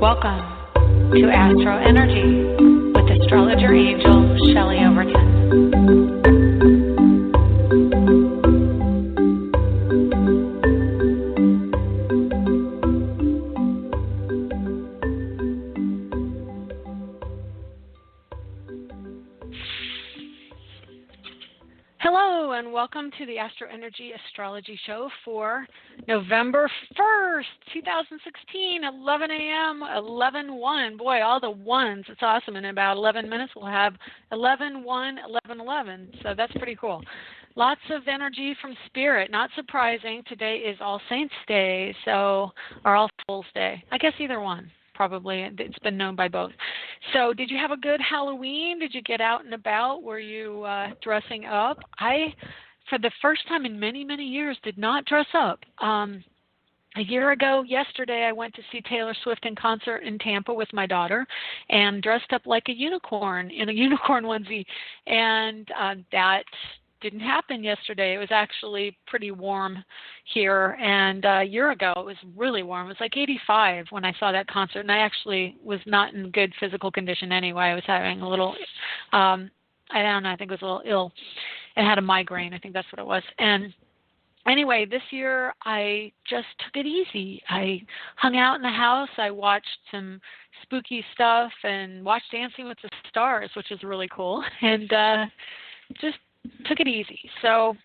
Welcome to AstroEnergy with astrologer angel Shelley Overton. Hello and welcome to the AstroEnergy Astrology Show for November 1st, 2016, 11 a.m., 11/1. Boy, all the ones. It's awesome. In about 11 minutes, we'll have 11/1, 11/11. So that's pretty cool. Lots of energy from Spirit. Not surprising. Today is All Saints Day, or All Souls Day. I guess either one. Probably. It's been known by both. So did you have a good Halloween? Did you get out and about? Were you dressing up? I, for the first time in many, many years, did not dress up. A year ago, yesterday, I went to see Taylor Swift in concert in Tampa with my daughter and dressed up like a unicorn in a unicorn onesie. And that didn't happen yesterday. It was actually pretty warm here, and a year ago it was really warm. It was like 85 when I saw that concert, and I actually was not in good physical condition anyway. I was having a little, I don't know, I think I was a little ill. I had a migraine. I think that's what it was. And anyway, this year I just took it easy. I hung out in the house. I watched some spooky stuff and watched Dancing with the Stars, which is really cool, and just took it easy. So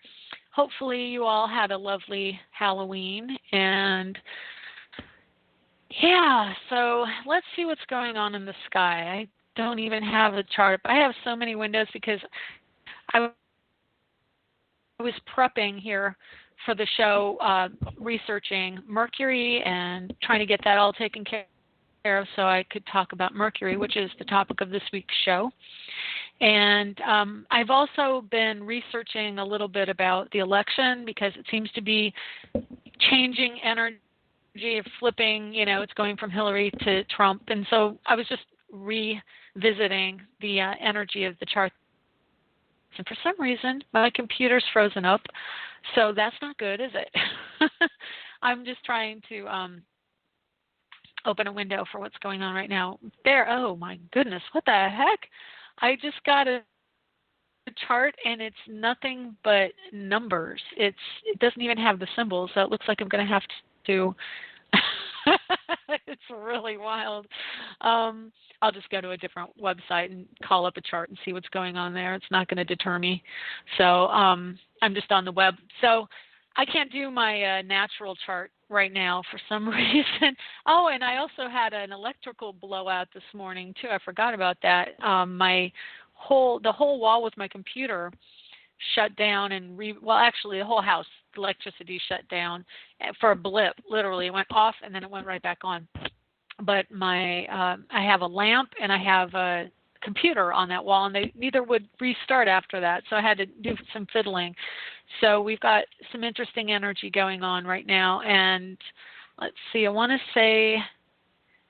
hopefully you all had a lovely Halloween. And yeah, so let's see what's going on in the sky. I don't even have a chart. I have so many windows because I was prepping here for the show, researching Mercury and trying to get that all taken care of so I could talk about Mercury, which is the topic of this week's show. And I've also been researching a little bit about the election because it seems to be changing energy, flipping, it's going from Hillary to Trump. And so I was just revisiting the energy of the chart. And for some reason, my computer's frozen up. So that's not good, is it? I'm just trying to open a window for what's going on right now. There, oh my goodness, what the heck? I just got a chart and it's nothing but numbers. It doesn't even have the symbols, so it looks like I'm going to have to it's really wild. I'll just go to a different website and call up a chart and see what's going on there. It's not going to deter me. So I'm just on the web. So I can't do my natural chart right now for some reason. Oh, and I also had an electrical blowout this morning too. I forgot about that. The whole wall with my computer shut down and actually the whole house, electricity shut down for a blip. Literally, it went off and then it went right back on. But I have a lamp and I have a computer on that wall, and they neither would restart after that, so I had to do some fiddling. So we've got some interesting energy going on right now, and let's see, I want to say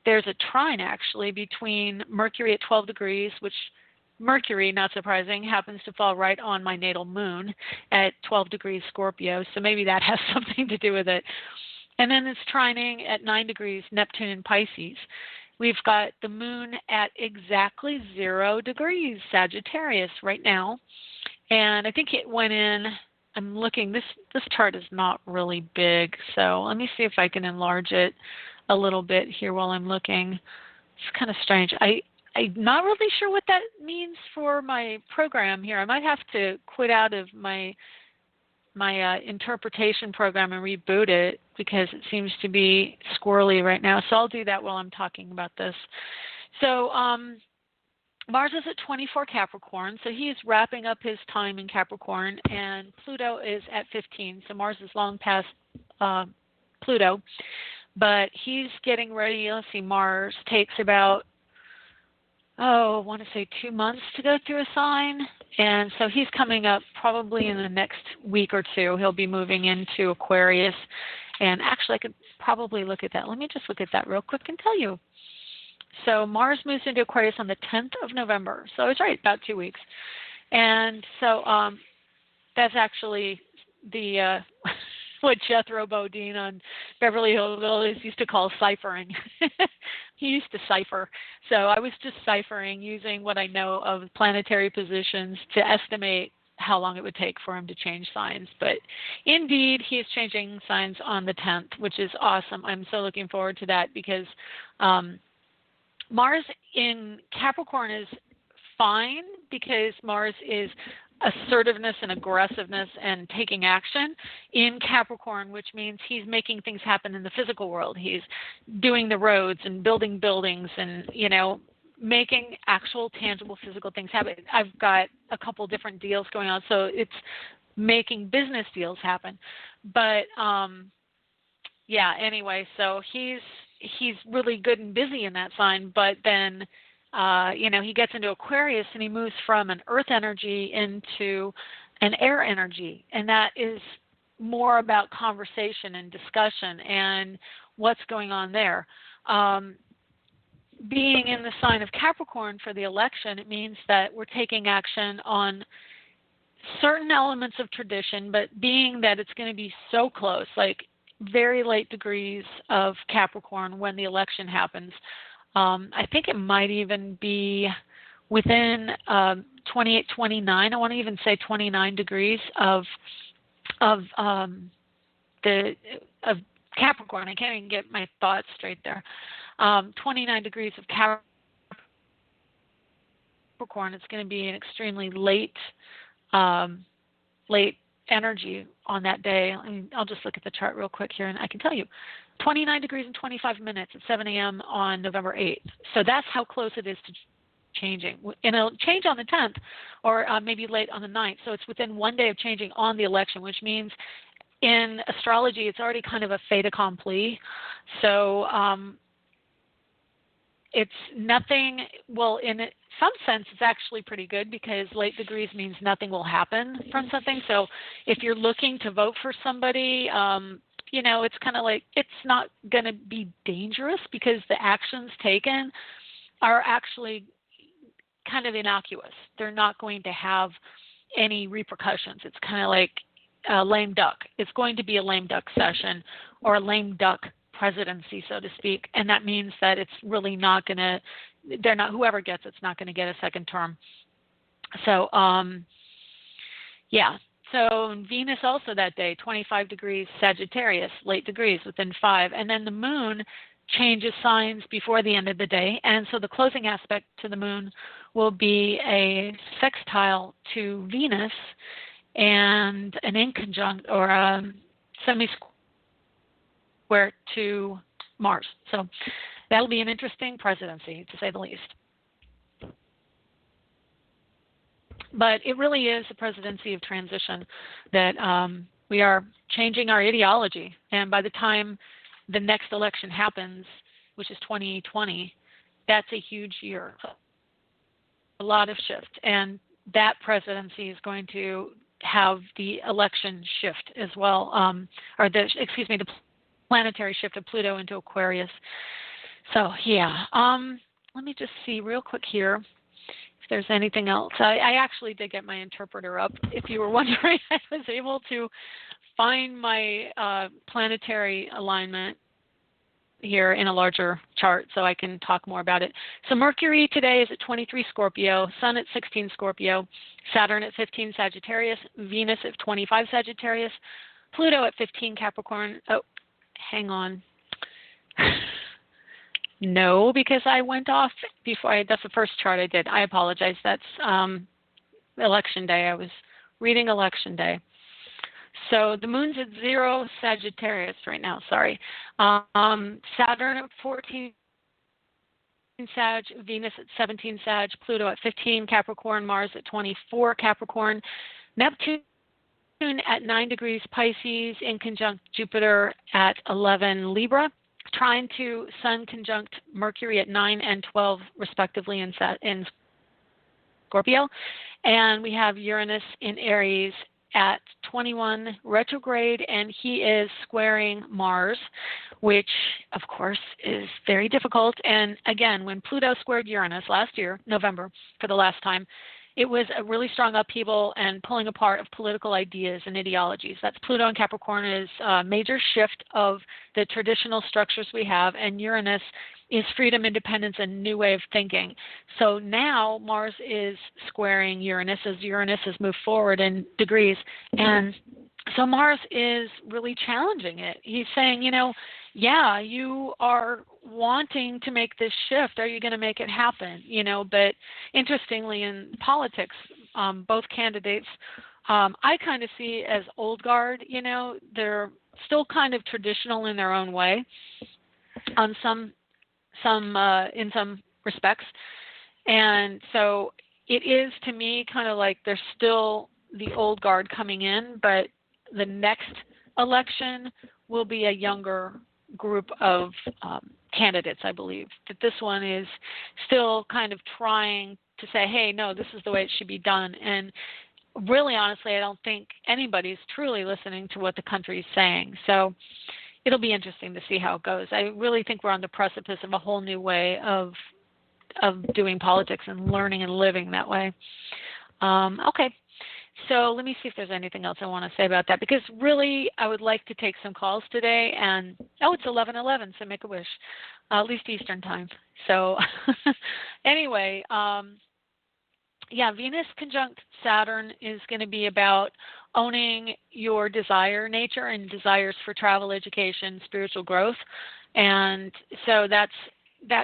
there's a trine actually between Mercury at 12 degrees, which Mercury, not surprising, happens to fall right on my natal moon at 12 degrees Scorpio, so maybe that has something to do with it. And then it's trining at 9 degrees Neptune in Pisces. We've got the moon at exactly 0 degrees Sagittarius right now. And I think it went in, I'm looking, this chart is not really big. So let me see if I can enlarge it a little bit here while I'm looking. It's kind of strange. I'm not really sure what that means for my program here. I might have to quit out of my interpretation program and reboot it because it seems to be squirrely right now. So I'll do that while I'm talking about this. So Mars is at 24 Capricorn, so he is wrapping up his time in Capricorn, and Pluto is at 15. So Mars is long past Pluto, but he's getting ready. Let's see, Mars takes about, I want to say 2 months to go through a sign. And so he's coming up probably in the next week or two. He'll be moving into Aquarius. And actually, I could probably look at that. Let me just look at that real quick and tell you. So Mars moves into Aquarius on the 10th of November. So it's right, about 2 weeks. And so that's actually the what Jethro Bodine on Beverly Hillbillies used to call ciphering. he used to cipher. So I was just ciphering using what I know of planetary positions to estimate how long it would take for him to change signs. But indeed, he is changing signs on the 10th, which is awesome. I'm so looking forward to that because Mars in Capricorn is fine because Mars is assertiveness and aggressiveness and taking action in Capricorn, which means he's making things happen in the physical world. He's doing the roads and building buildings and, you know, making actual tangible physical things happen. I've got a couple different deals going on, so it's making business deals happen. But yeah, anyway, so he's really good and busy in that sign, but then you know, he gets into Aquarius and he moves from an earth energy into an air energy, and that is more about conversation and discussion and what's going on there. Being in the sign of Capricorn for the election, it means that we're taking action on certain elements of tradition, but being that it's going to be so close, like very late degrees of Capricorn when the election happens, I think it might even be within 28, 29. I want to even say 29 degrees of Capricorn. I can't even get my thoughts straight there. 29 degrees of Capricorn. It's going to be an extremely late energy on that day. I'll just look at the chart real quick here, and I can tell you. 29 degrees and 25 minutes at 7 a.m. on November 8th. So that's how close it is to changing. And it'll change on the 10th or maybe late on the 9th. So it's within 1 day of changing on the election, which means in astrology it's already kind of a fait accompli. So it's nothing, well, in some sense it's actually pretty good because late degrees means nothing will happen from something. So if you're looking to vote for somebody, you know, it's kind of like it's not going to be dangerous because the actions taken are actually kind of innocuous. They're not going to have any repercussions. It's kind of like a lame duck. It's going to be a lame duck session or a lame duck presidency, so to speak, and that means that it's really not going to, they're not, whoever gets it's not going to get a second term. So, yeah. So Venus also that day, 25 degrees Sagittarius, late degrees within 5. And then the moon changes signs before the end of the day. And so the closing aspect to the moon will be a sextile to Venus and an inconjunct or a semi-square to Mars. So that'll be an interesting presidency, to say the least. But it really is a presidency of transition that we are changing our ideology. And by the time the next election happens, which is 2020, that's a huge year. A lot of shift. And that presidency is going to have the election shift as well, the planetary shift of Pluto into Aquarius. So, yeah. Let me just see real quick here if there's anything else. I actually did get my interpreter up. If you were wondering, I was able to find my planetary alignment here in a larger chart so I can talk more about it. So Mercury today is at 23 Scorpio, Sun at 16 Scorpio, Saturn at 15 Sagittarius, Venus at 25 Sagittarius, Pluto at 15 Capricorn. Oh, hang on. No, because I went off before. That's the first chart I did. I apologize. That's election day. I was reading election day. So the moon's at 0 Sagittarius right now. Sorry. Saturn at 14 Sag, Venus at 17 Sag, Pluto at 15 Capricorn, Mars at 24 Capricorn, Neptune at 9 degrees Pisces in conjunct Jupiter at 11 Libra, trine to Sun conjunct Mercury at 9 and 12 respectively in Scorpio, and we have Uranus in Aries at 21 retrograde, and he is squaring Mars, which of course is very difficult. And again, when Pluto squared Uranus last year, November, for the last time, it was a really strong upheaval and pulling apart of political ideas and ideologies. That's Pluto and Capricorn is a major shift of the traditional structures we have, and Uranus is freedom, independence, and new way of thinking. So now Mars is squaring Uranus as Uranus has moved forward in degrees. And so Mars is really challenging it. He's saying, yeah, you are wanting to make this shift. Are you going to make it happen? But interestingly, in politics, both candidates, I kind of see as old guard. They're still kind of traditional in their own way, on some in some respects, and so it is to me kind of like there's still the old guard coming in, but the next election will be a younger group of candidates. I believe that this one is still kind of trying to say, hey, no, this is the way it should be done. And really, honestly, I don't think anybody's truly listening to what the country is saying. So it'll be interesting to see how it goes. I really think we're on the precipice of a whole new way of doing politics and learning and living that way. Okay. So let me see if there's anything else I want to say about that, because really I would like to take some calls today. And, it's 11:11, so make a wish, at least Eastern time. So anyway, Venus conjunct Saturn is going to be about owning your desire nature and desires for travel, education, spiritual growth. And so that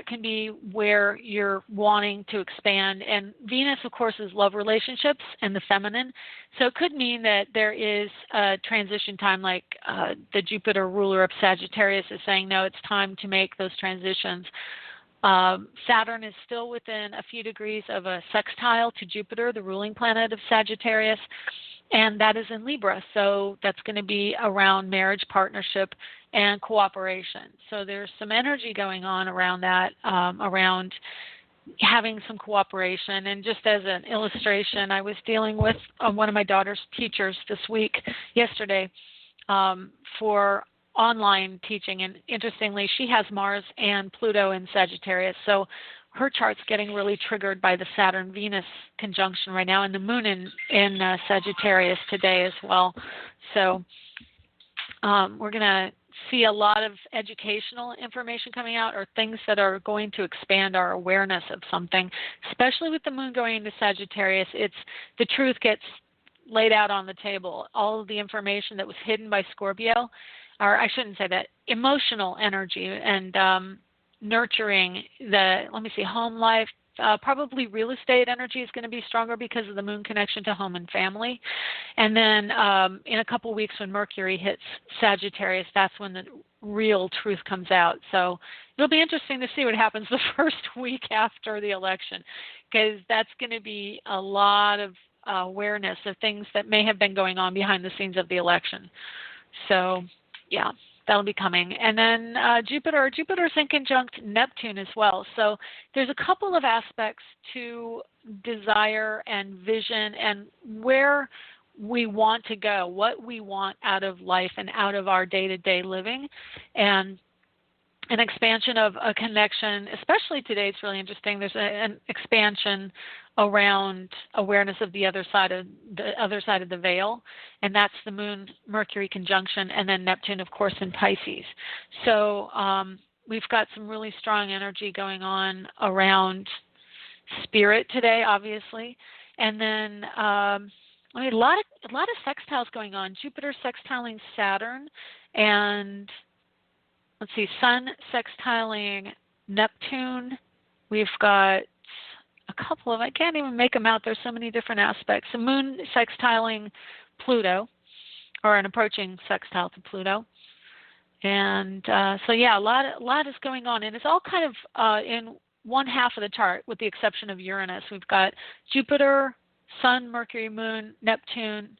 can be where you're wanting to expand. And Venus, of course, is love relationships and the feminine. So it could mean that there is a transition time, like the Jupiter ruler of Sagittarius is saying, no, it's time to make those transitions. Saturn is still within a few degrees of a sextile to Jupiter, the ruling planet of Sagittarius, and that is in Libra. So that's going to be around marriage, partnership, and cooperation. So there's some energy going on around that, around having some cooperation. And just as an illustration, I was dealing with one of my daughter's teachers yesterday, for online teaching, and interestingly, she has Mars and Pluto in Sagittarius, so her chart's getting really triggered by the Saturn-Venus conjunction right now, and the Moon in Sagittarius today as well. So we're going to see a lot of educational information coming out, or things that are going to expand our awareness of something, especially with the Moon going into Sagittarius. The truth gets laid out on the table. All of the information that was hidden by Scorpio, or I shouldn't say that, emotional energy and nurturing home life, probably real estate energy is going to be stronger because of the Moon connection to home and family. And then in a couple weeks when Mercury hits Sagittarius, that's when the real truth comes out. So it'll be interesting to see what happens the first week after the election, because that's going to be a lot of awareness of things that may have been going on behind the scenes of the election. So yeah, that'll be coming. And then Jupiter's in conjunct Neptune as well. So there's a couple of aspects to desire and vision and where we want to go, what we want out of life and out of our day-to-day living, and an expansion of a connection. Especially today, it's really interesting. There's an expansion around awareness of the other side of the veil, and that's the Moon Mercury conjunction, and then Neptune, of course, in Pisces. So we've got some really strong energy going on around spirit today, obviously, and then a lot of sextiles going on. Jupiter sextiling Saturn, and let's see, Sun sextiling Neptune. We've got a couple of, I can't even make them out. There's so many different aspects. The Moon sextiling Pluto, or an approaching sextile to Pluto. And so yeah, a lot is going on. And it's all kind of in one half of the chart, with the exception of Uranus. We've got Jupiter, Sun, Mercury, Moon, Neptune,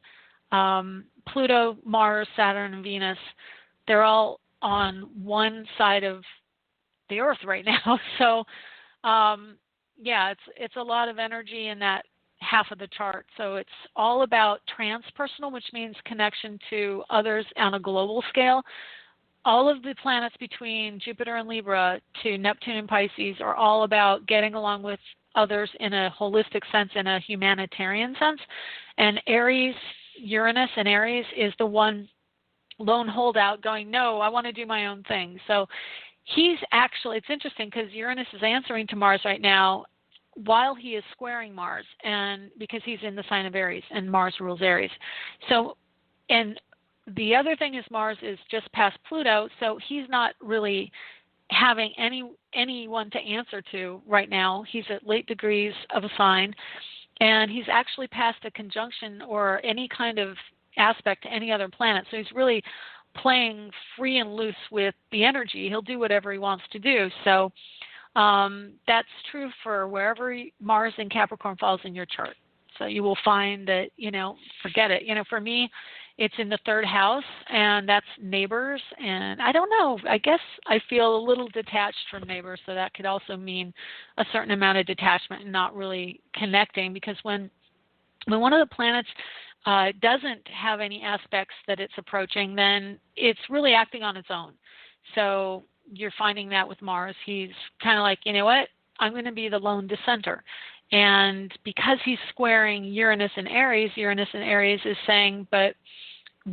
Pluto, Mars, Saturn, and Venus. They're all on one side of the Earth right now. So yeah, it's a lot of energy in that half of the chart. So it's all about transpersonal, which means connection to others on a global scale. All of the planets between Jupiter and Libra to Neptune and Pisces are all about getting along with others in a holistic sense, in a humanitarian sense. And Aries, Uranus and Aries is the one lone holdout going, no, I want to do my own thing. So he's actually, it's interesting because Uranus is answering to Mars right now while he is squaring Mars, and because he's in the sign of Aries and Mars rules Aries. So, and the other thing is Mars is just past Pluto, so he's not really having anyone to answer to right now. He's at late degrees of a sign, and he's actually past a conjunction or any kind of aspect to any other planet. So he's really playing free and loose with the energy. He'll do whatever he wants to do. So that's true for wherever Mars in Capricorn falls in your chart. So you will find that, forget it. For me, it's in the third house, and that's neighbors. And I don't know, I guess I feel a little detached from neighbors, so that could also mean a certain amount of detachment and not really connecting, because when one of the planets doesn't have any aspects that it's approaching, then it's really acting on its own. So you're finding that with Mars. He's kind of like, you know what, I'm going to be the lone dissenter. And because he's squaring Uranus and Aries is saying, but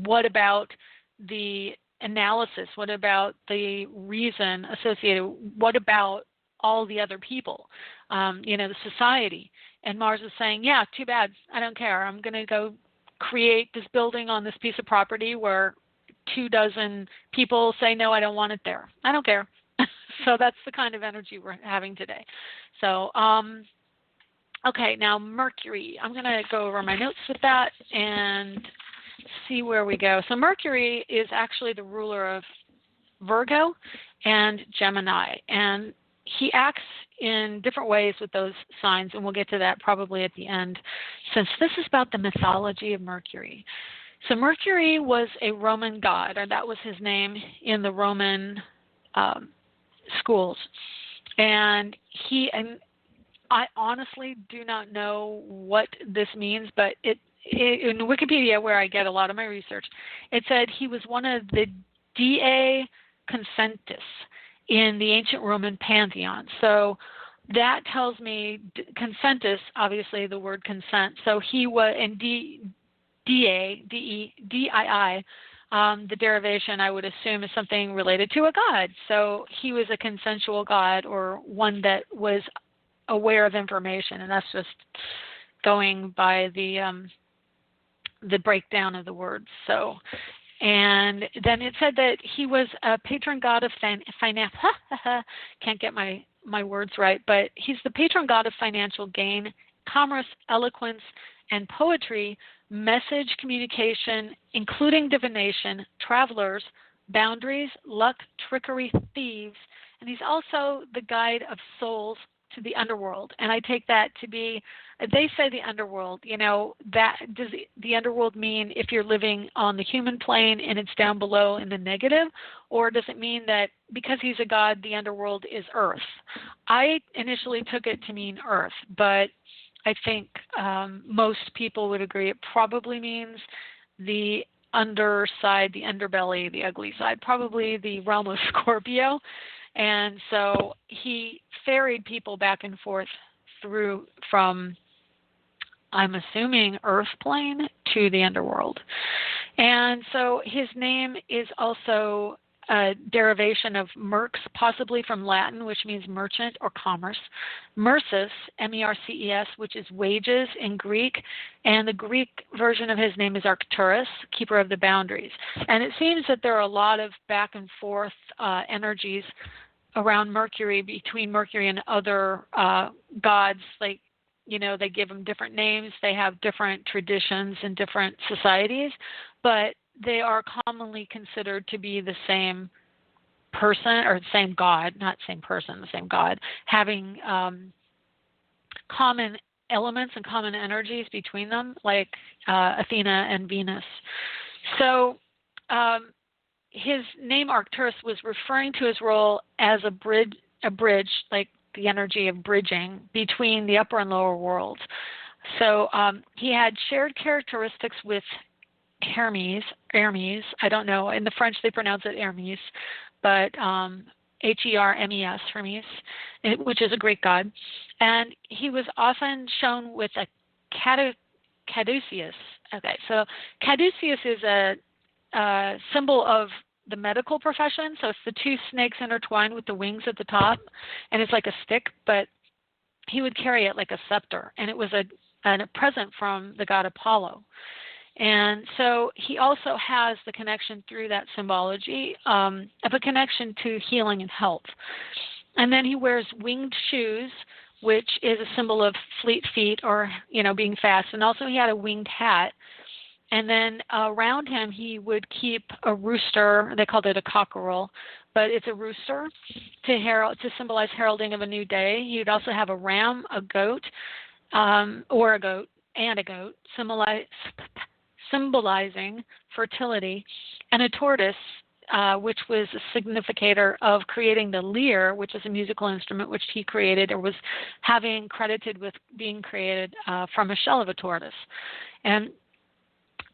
what about the analysis? What about the reason associated? What about all the other people, the society? And Mars is saying, yeah, too bad. I don't care. I'm going to go create this building on this piece of property where 24 people say, no, I don't want it there. I don't care. So that's the kind of energy we're having today. So, okay, now Mercury. I'm going to go over my notes with that and see where we go. So Mercury is actually the ruler of Virgo and Gemini, and he acts in different ways with those signs, and we'll get to that probably at the end, since this is about the mythology of Mercury. So Mercury was a Roman god, or that was his name in the Roman schools. And I honestly do not know what this means, but in Wikipedia, where I get a lot of my research, it said he was one of the Dei Consentus in the ancient Roman pantheon. So that tells me consentus, obviously the word consent. So he was, and Dei, D-E-D-I-I, the derivation I would assume is something related to a god. So he was a consensual god, or one that was aware of information, and that's just going by the breakdown of the words. So, and then it said that he was a patron god of finance. Can't get my words right, but he's the patron god of financial gain, commerce, eloquence, and poetry, message communication, including divination, travelers, boundaries, luck, trickery, thieves, and he's also the guide of souls to the underworld. And I take that to be, they say the underworld, that does the underworld mean if you're living on the human plane and it's down below in the negative, or does it mean that because he's a god, the underworld is Earth? I initially took it to mean Earth, but I think most people would agree it probably means the underside, the underbelly, the ugly side, probably the realm of Scorpio. And so he ferried people back and forth through from, I'm assuming, Earth plane to the underworld. And so his name is also a derivation of merx, possibly from Latin, which means merchant or commerce. Mercus, M-E-R-C-E-S, which is wages in Greek. And the Greek version of his name is Arcturus, keeper of the boundaries. And it seems that there are a lot of back and forth energies around Mercury, between Mercury and other gods. Like, they give them different names. They have different traditions in different societies, but they are commonly considered to be the same person, or the same god, not same person, the same god, having common elements and common energies between them, like Athena and Venus. So his name Arcturus was referring to his role as a bridge, like the energy of bridging between the upper and lower worlds. So he had shared characteristics with Hermes, I don't know. In the French, they pronounce it Hermes, but Hermes, Hermes, which is a Greek god. And he was often shown with a caduceus. Okay, so caduceus is a symbol of the medical profession. So it's the two snakes intertwined with the wings at the top, and it's like a stick, but he would carry it like a scepter, and it was a present from the god Apollo. And so he also has the connection through that symbology of a connection to healing and health. And then he wears winged shoes, which is a symbol of fleet feet, or, being fast. And also he had a winged hat. And then around him he would keep a rooster. They called it a cockerel, but it's a rooster to symbolize heralding of a new day. He would also have a ram, a goat, or a goat and a goat, symbolizing fertility, and a tortoise, which was a significator of creating the lyre, which is a musical instrument which he created, or was having credited with being created from a shell of a tortoise. And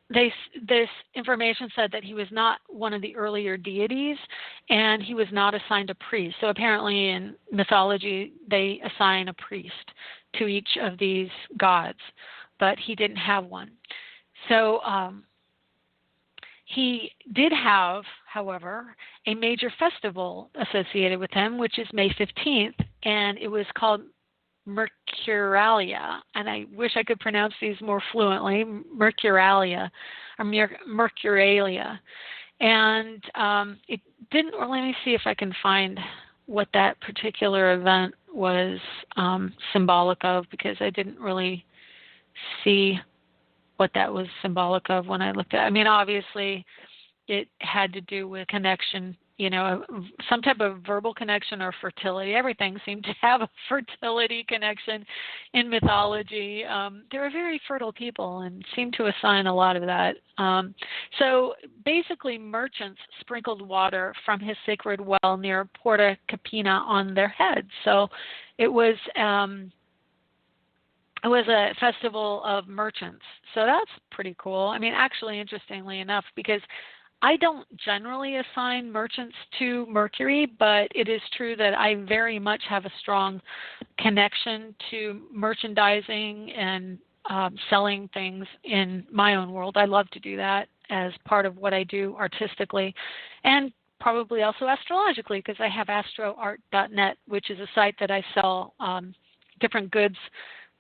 this information said that he was not one of the earlier deities, and he was not assigned a priest. So apparently in mythology, they assign a priest to each of these gods, but he didn't have one. So he did have, however, a major festival associated with him, which is May 15th, and it was called Mercurialia, and I wish I could pronounce these more fluently, Mercurialia, or Mercurialia. And it didn't, or let me see if I can find what that particular event was symbolic of, because I didn't really see what that was symbolic of when I looked at it. I mean, obviously, it had to do with connection, some type of verbal connection or fertility. Everything seemed to have a fertility connection in mythology. They were very fertile people and seemed to assign a lot of that. So basically, merchants sprinkled water from his sacred well near Porta Capena on their heads. So it was a festival of merchants. So that's pretty cool. I mean, actually, interestingly enough, because I don't generally assign merchants to Mercury, but it is true that I very much have a strong connection to merchandising and selling things in my own world. I love to do that as part of what I do artistically, and probably also astrologically, because I have astroart.net, which is a site that I sell different goods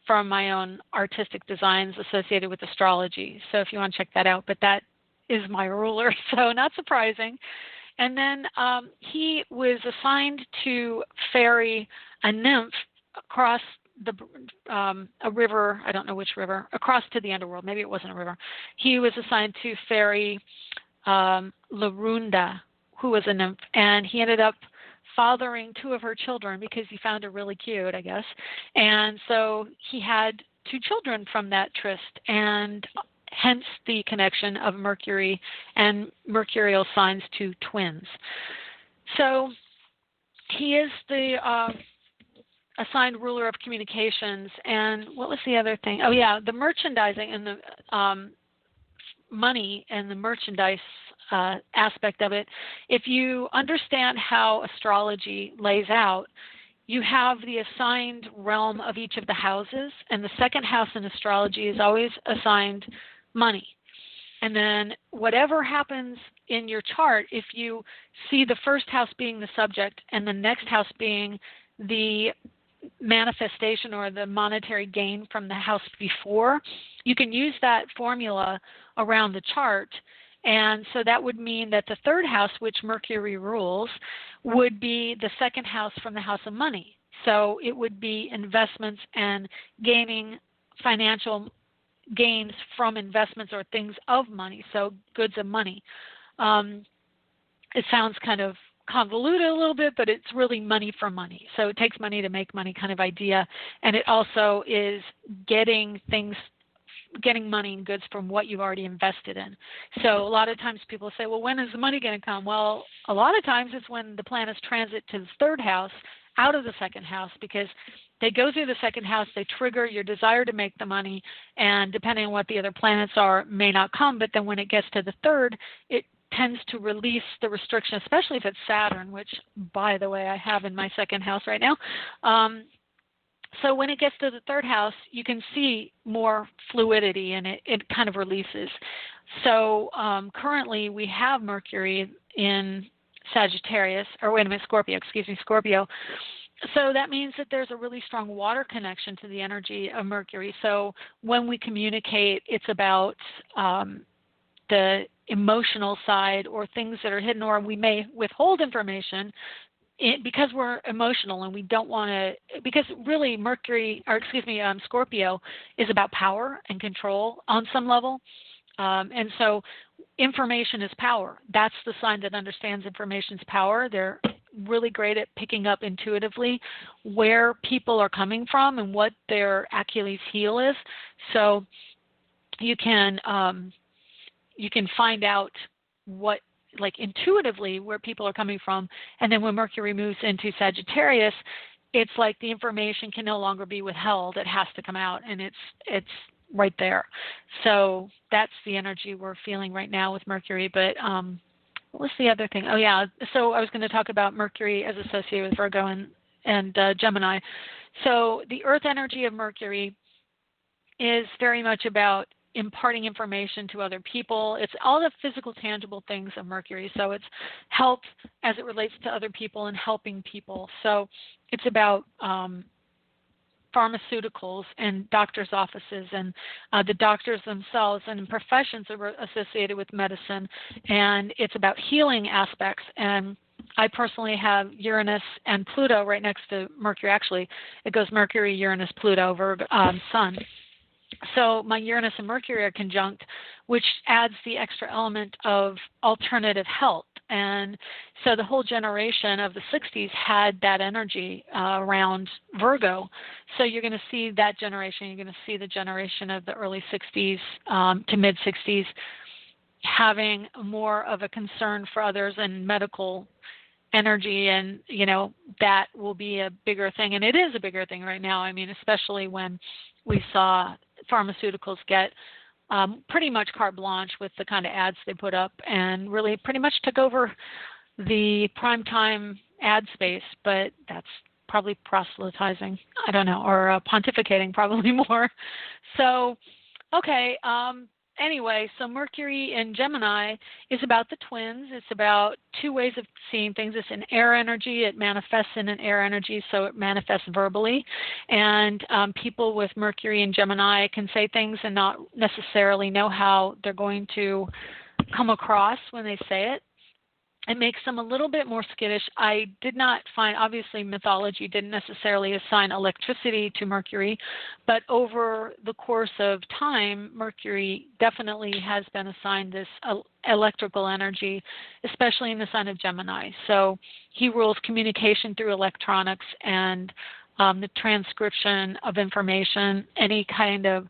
from my own artistic designs associated with astrology. So if you want to check that out, but that is my ruler, so not surprising. And then he was assigned to ferry a nymph across a river, I don't know which river, across to the underworld. Maybe it wasn't a river. He was assigned to ferry Larunda, who was a nymph, and he ended up fathering two of her children because he found her really cute, I guess. And so he had two children from that tryst, and hence the connection of Mercury and mercurial signs to twins. So he is the assigned ruler of communications. And what was the other thing? Oh, yeah, the merchandising and the money and the merchandise aspect of it. If you understand how astrology lays out, you have the assigned realm of each of the houses, and the second house in astrology is always assigned money. And then whatever happens in your chart, if you see the first house being the subject and the next house being the manifestation or the monetary gain from the house before, you can use that formula around the chart. And so that would mean that the third house, which Mercury rules, would be the second house from the house of money. So it would be investments and gaining financial gains from investments or things of money, so goods of money. It sounds kind of convoluted a little bit, but it's really money for money. So it takes money to make money kind of idea. And it also is getting money and goods from what you've already invested in. So a lot of times people say, well, when is the money going to come? Well, a lot of times it's when the planets transit to the third house out of the second house, because they go through the second house, they trigger your desire to make the money, and depending on what the other planets are, may not come. But then when it gets to the third, it tends to release the restriction, especially if it's Saturn, which, by the way, I have in my second house right now. So when it gets to the third house, you can see more fluidity, and it kind of releases. So currently we have Mercury in Sagittarius, or wait a minute, Scorpio. So that means that there's a really strong water connection to the energy of Mercury. So when we communicate, it's about the emotional side or things that are hidden, or we may withhold information because we're emotional and we don't want to, because really Scorpio is about power and control on some level. And so information is power. That's the sign that understands information's power. They're really great at picking up intuitively where people are coming from and what their Achilles heel is. So you can find out what, like, intuitively where people are coming from. And then when Mercury moves into Sagittarius, it's like the information can no longer be withheld. It has to come out, and it's right there. So that's the energy we're feeling right now with Mercury. But what was the other thing? Oh, yeah. So I was going to talk about Mercury as associated with Virgo and Gemini. So the Earth energy of Mercury is very much about imparting information to other people. It's all the physical, tangible things of Mercury. So it's help as it relates to other people and helping people. So it's about pharmaceuticals and doctors' offices and the doctors themselves and professions that are associated with medicine. And it's about healing aspects. And I personally have Uranus and Pluto right next to Mercury. Actually, it goes Mercury, Uranus, Pluto, Sun. So my Uranus and Mercury are conjunct, which adds the extra element of alternative health. And so the whole generation of the 60s had that energy around Virgo. So you're going to see that generation. You're going to see the generation of the early 60s to mid 60s having more of a concern for others and medical energy, and that will be a bigger thing, and it is a bigger thing right now. I mean, especially when we saw pharmaceuticals get pretty much carte blanche with the kind of ads they put up, and really pretty much took over the primetime ad space. But that's probably proselytizing, I don't know, or pontificating probably more. So, okay. Anyway, so Mercury in Gemini is about the twins. It's about two ways of seeing things. It's an air energy. It manifests in an air energy, so it manifests verbally. And people with Mercury in Gemini can say things and not necessarily know how they're going to come across when they say it. It makes them a little bit more skittish. I did not find, obviously, mythology didn't necessarily assign electricity to Mercury, but over the course of time, Mercury definitely has been assigned this electrical energy, especially in the sign of Gemini. So he rules communication through electronics and the transcription of information, any kind of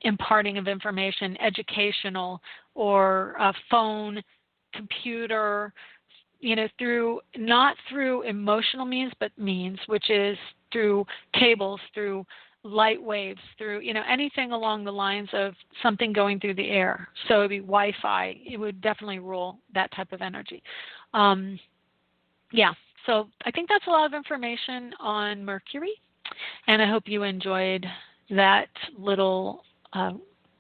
imparting of information, educational or phone, computer, not through emotional means, but means, which is through cables, through light waves, through, anything along the lines of something going through the air. So it would be Wi-Fi. It would definitely rule that type of energy. Yeah, so I think that's a lot of information on Mercury, and I hope you enjoyed that little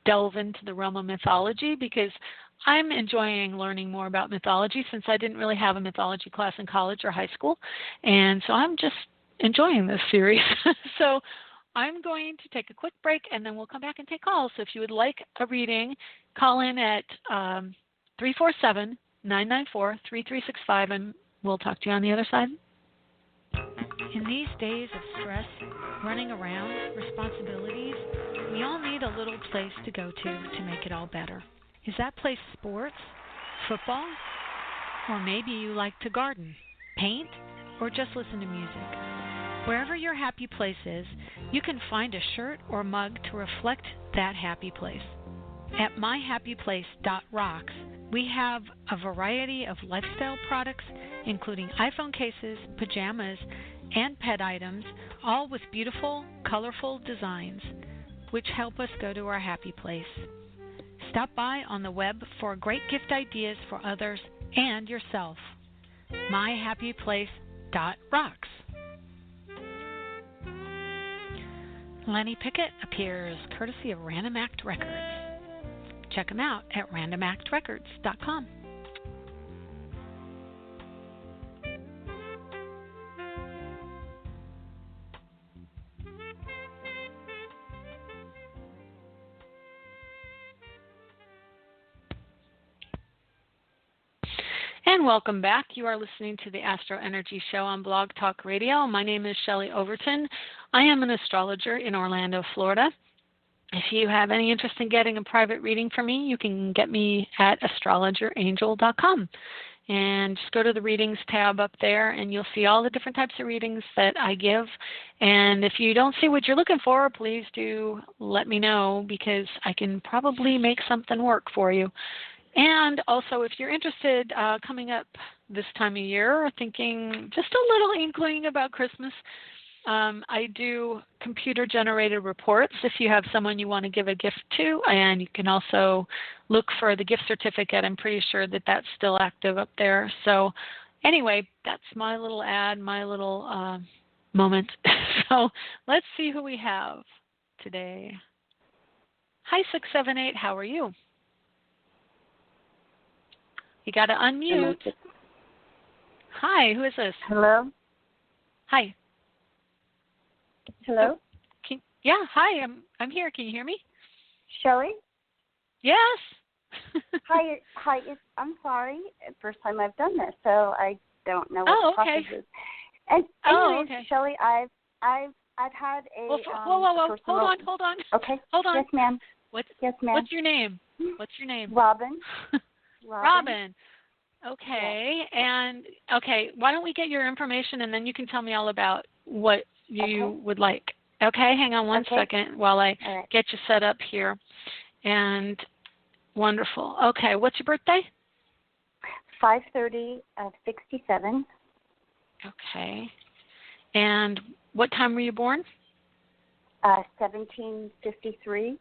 delve into the realm of mythology, because I'm enjoying learning more about mythology since I didn't really have a mythology class in college or high school. And so I'm just enjoying this series. So I'm going to take a quick break, and then we'll come back and take calls. So if you would like a reading, call in at 347-994-3365, and we'll talk to you on the other side. In these days of stress, running around, responsibilities, we all need a little place to go to make it all better. Is that place sports, football, or maybe you like to garden, paint, or just listen to music? Wherever your happy place is, you can find a shirt or mug to reflect that happy place. At myhappyplace.rocks, we have a variety of lifestyle products, including iPhone cases, pajamas, and pet items, all with beautiful, colorful designs, which help us go to our happy place. Stop by on the web for great gift ideas for others and yourself. myhappyplace.rocks. Lenny Pickett appears courtesy of Random Act Records. Check them out at randomactrecords.com. And welcome back. You are listening to the AstroEnergy Show on Blog Talk Radio. My name is Shelley Overton. I am an astrologer in Orlando, Florida. If you have any interest in getting a private reading from me, you can get me at astrologerangel.com. And just go to the readings tab up there and you'll see all the different types of readings that I give. And if you don't see what you're looking for, please do let me know because I can probably make something work for you. And also, if you're interested coming up this time of year, thinking just a little inkling about Christmas, I do computer-generated reports if you have someone you want to give a gift to, and you can also look for the gift certificate. I'm pretty sure that that's still active up there. So anyway, that's my little ad, my little moment. So let's see who we have today. Hi, 678. How are you? You got to unmute. Hi, who is this? Hello? Hi. Hello? Yeah, hi, I'm here. Can you hear me? Shelley? Yes. Hi. I'm sorry. First time I've done this, so I don't know what the process is. And anyways, Shelley, I've had a whoa. Hold on. Okay. Hold on. Yes, ma'am. Yes, ma'am. What's your name? Robin. Robin. Okay. Yes. And why don't we get your information and then you can tell me all about what you would like. Okay, hang on one second while I get you set up here. And wonderful. Okay, what's your birthday? 5/30 of 67. Okay. And what time were you born? 1753.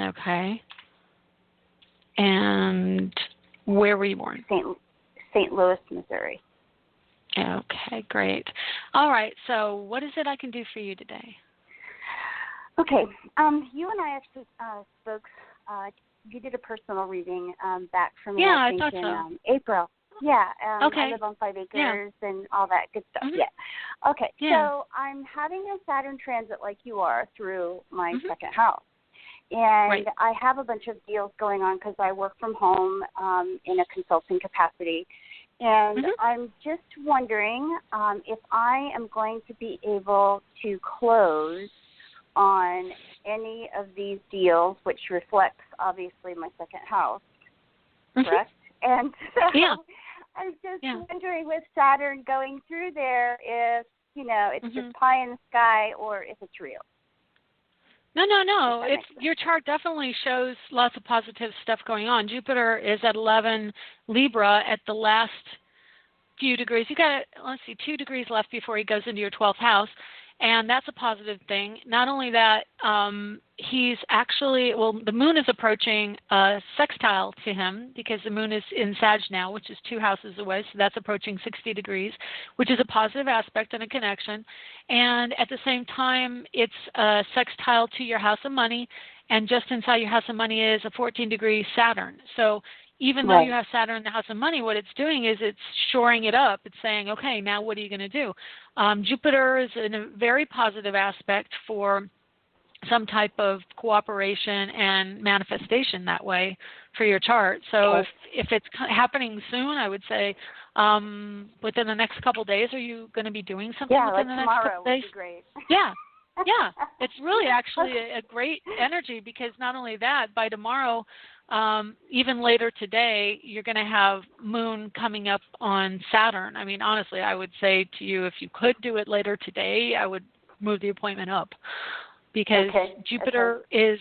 Okay. And where were you born? St. Louis, Missouri. Okay, great. All right, so what is it I can do for you today? Okay, you and I actually spoke, you did a personal reading back for me, I think, in April. Yeah, I live on 5 acres and all that good stuff. Mm-hmm. Yeah. Okay, so I'm having a Saturn transit like you are through my second house. And I have a bunch of deals going on because I work from home in a consulting capacity. And I'm just wondering if I am going to be able to close on any of these deals, which reflects, obviously, my second house, correct? And so I'm just wondering with Saturn going through there if, it's just pie in the sky or if it's real. No. Your chart definitely shows lots of positive stuff going on. Jupiter is at 11 Libra at the last few degrees. You got, 2 degrees left before he goes into your 12th house, and that's a positive thing. Not only that, he's actually, the moon is approaching a sextile to him because the moon is in Sag now, which is 2 houses away, so that's approaching 60 degrees, which is a positive aspect and a connection. And at the same time, it's a sextile to your house of money, and just inside your house of money is a 14-degree Saturn. So even though you have Saturn in the house of money, what it's doing is it's shoring it up. It's saying, okay, now what are you going to do? Jupiter is in a very positive aspect for some type of cooperation and manifestation that way for your chart. So if it's happening soon, I would say within the next couple of days, are you going to be doing something within the next couple of days? Would be great. Yeah, it's really actually a great energy because not only that, by tomorrow, even later today, you're going to have Moon coming up on Saturn. I mean, honestly, I would say to you, if you could do it later today, I would move the appointment up because Jupiter is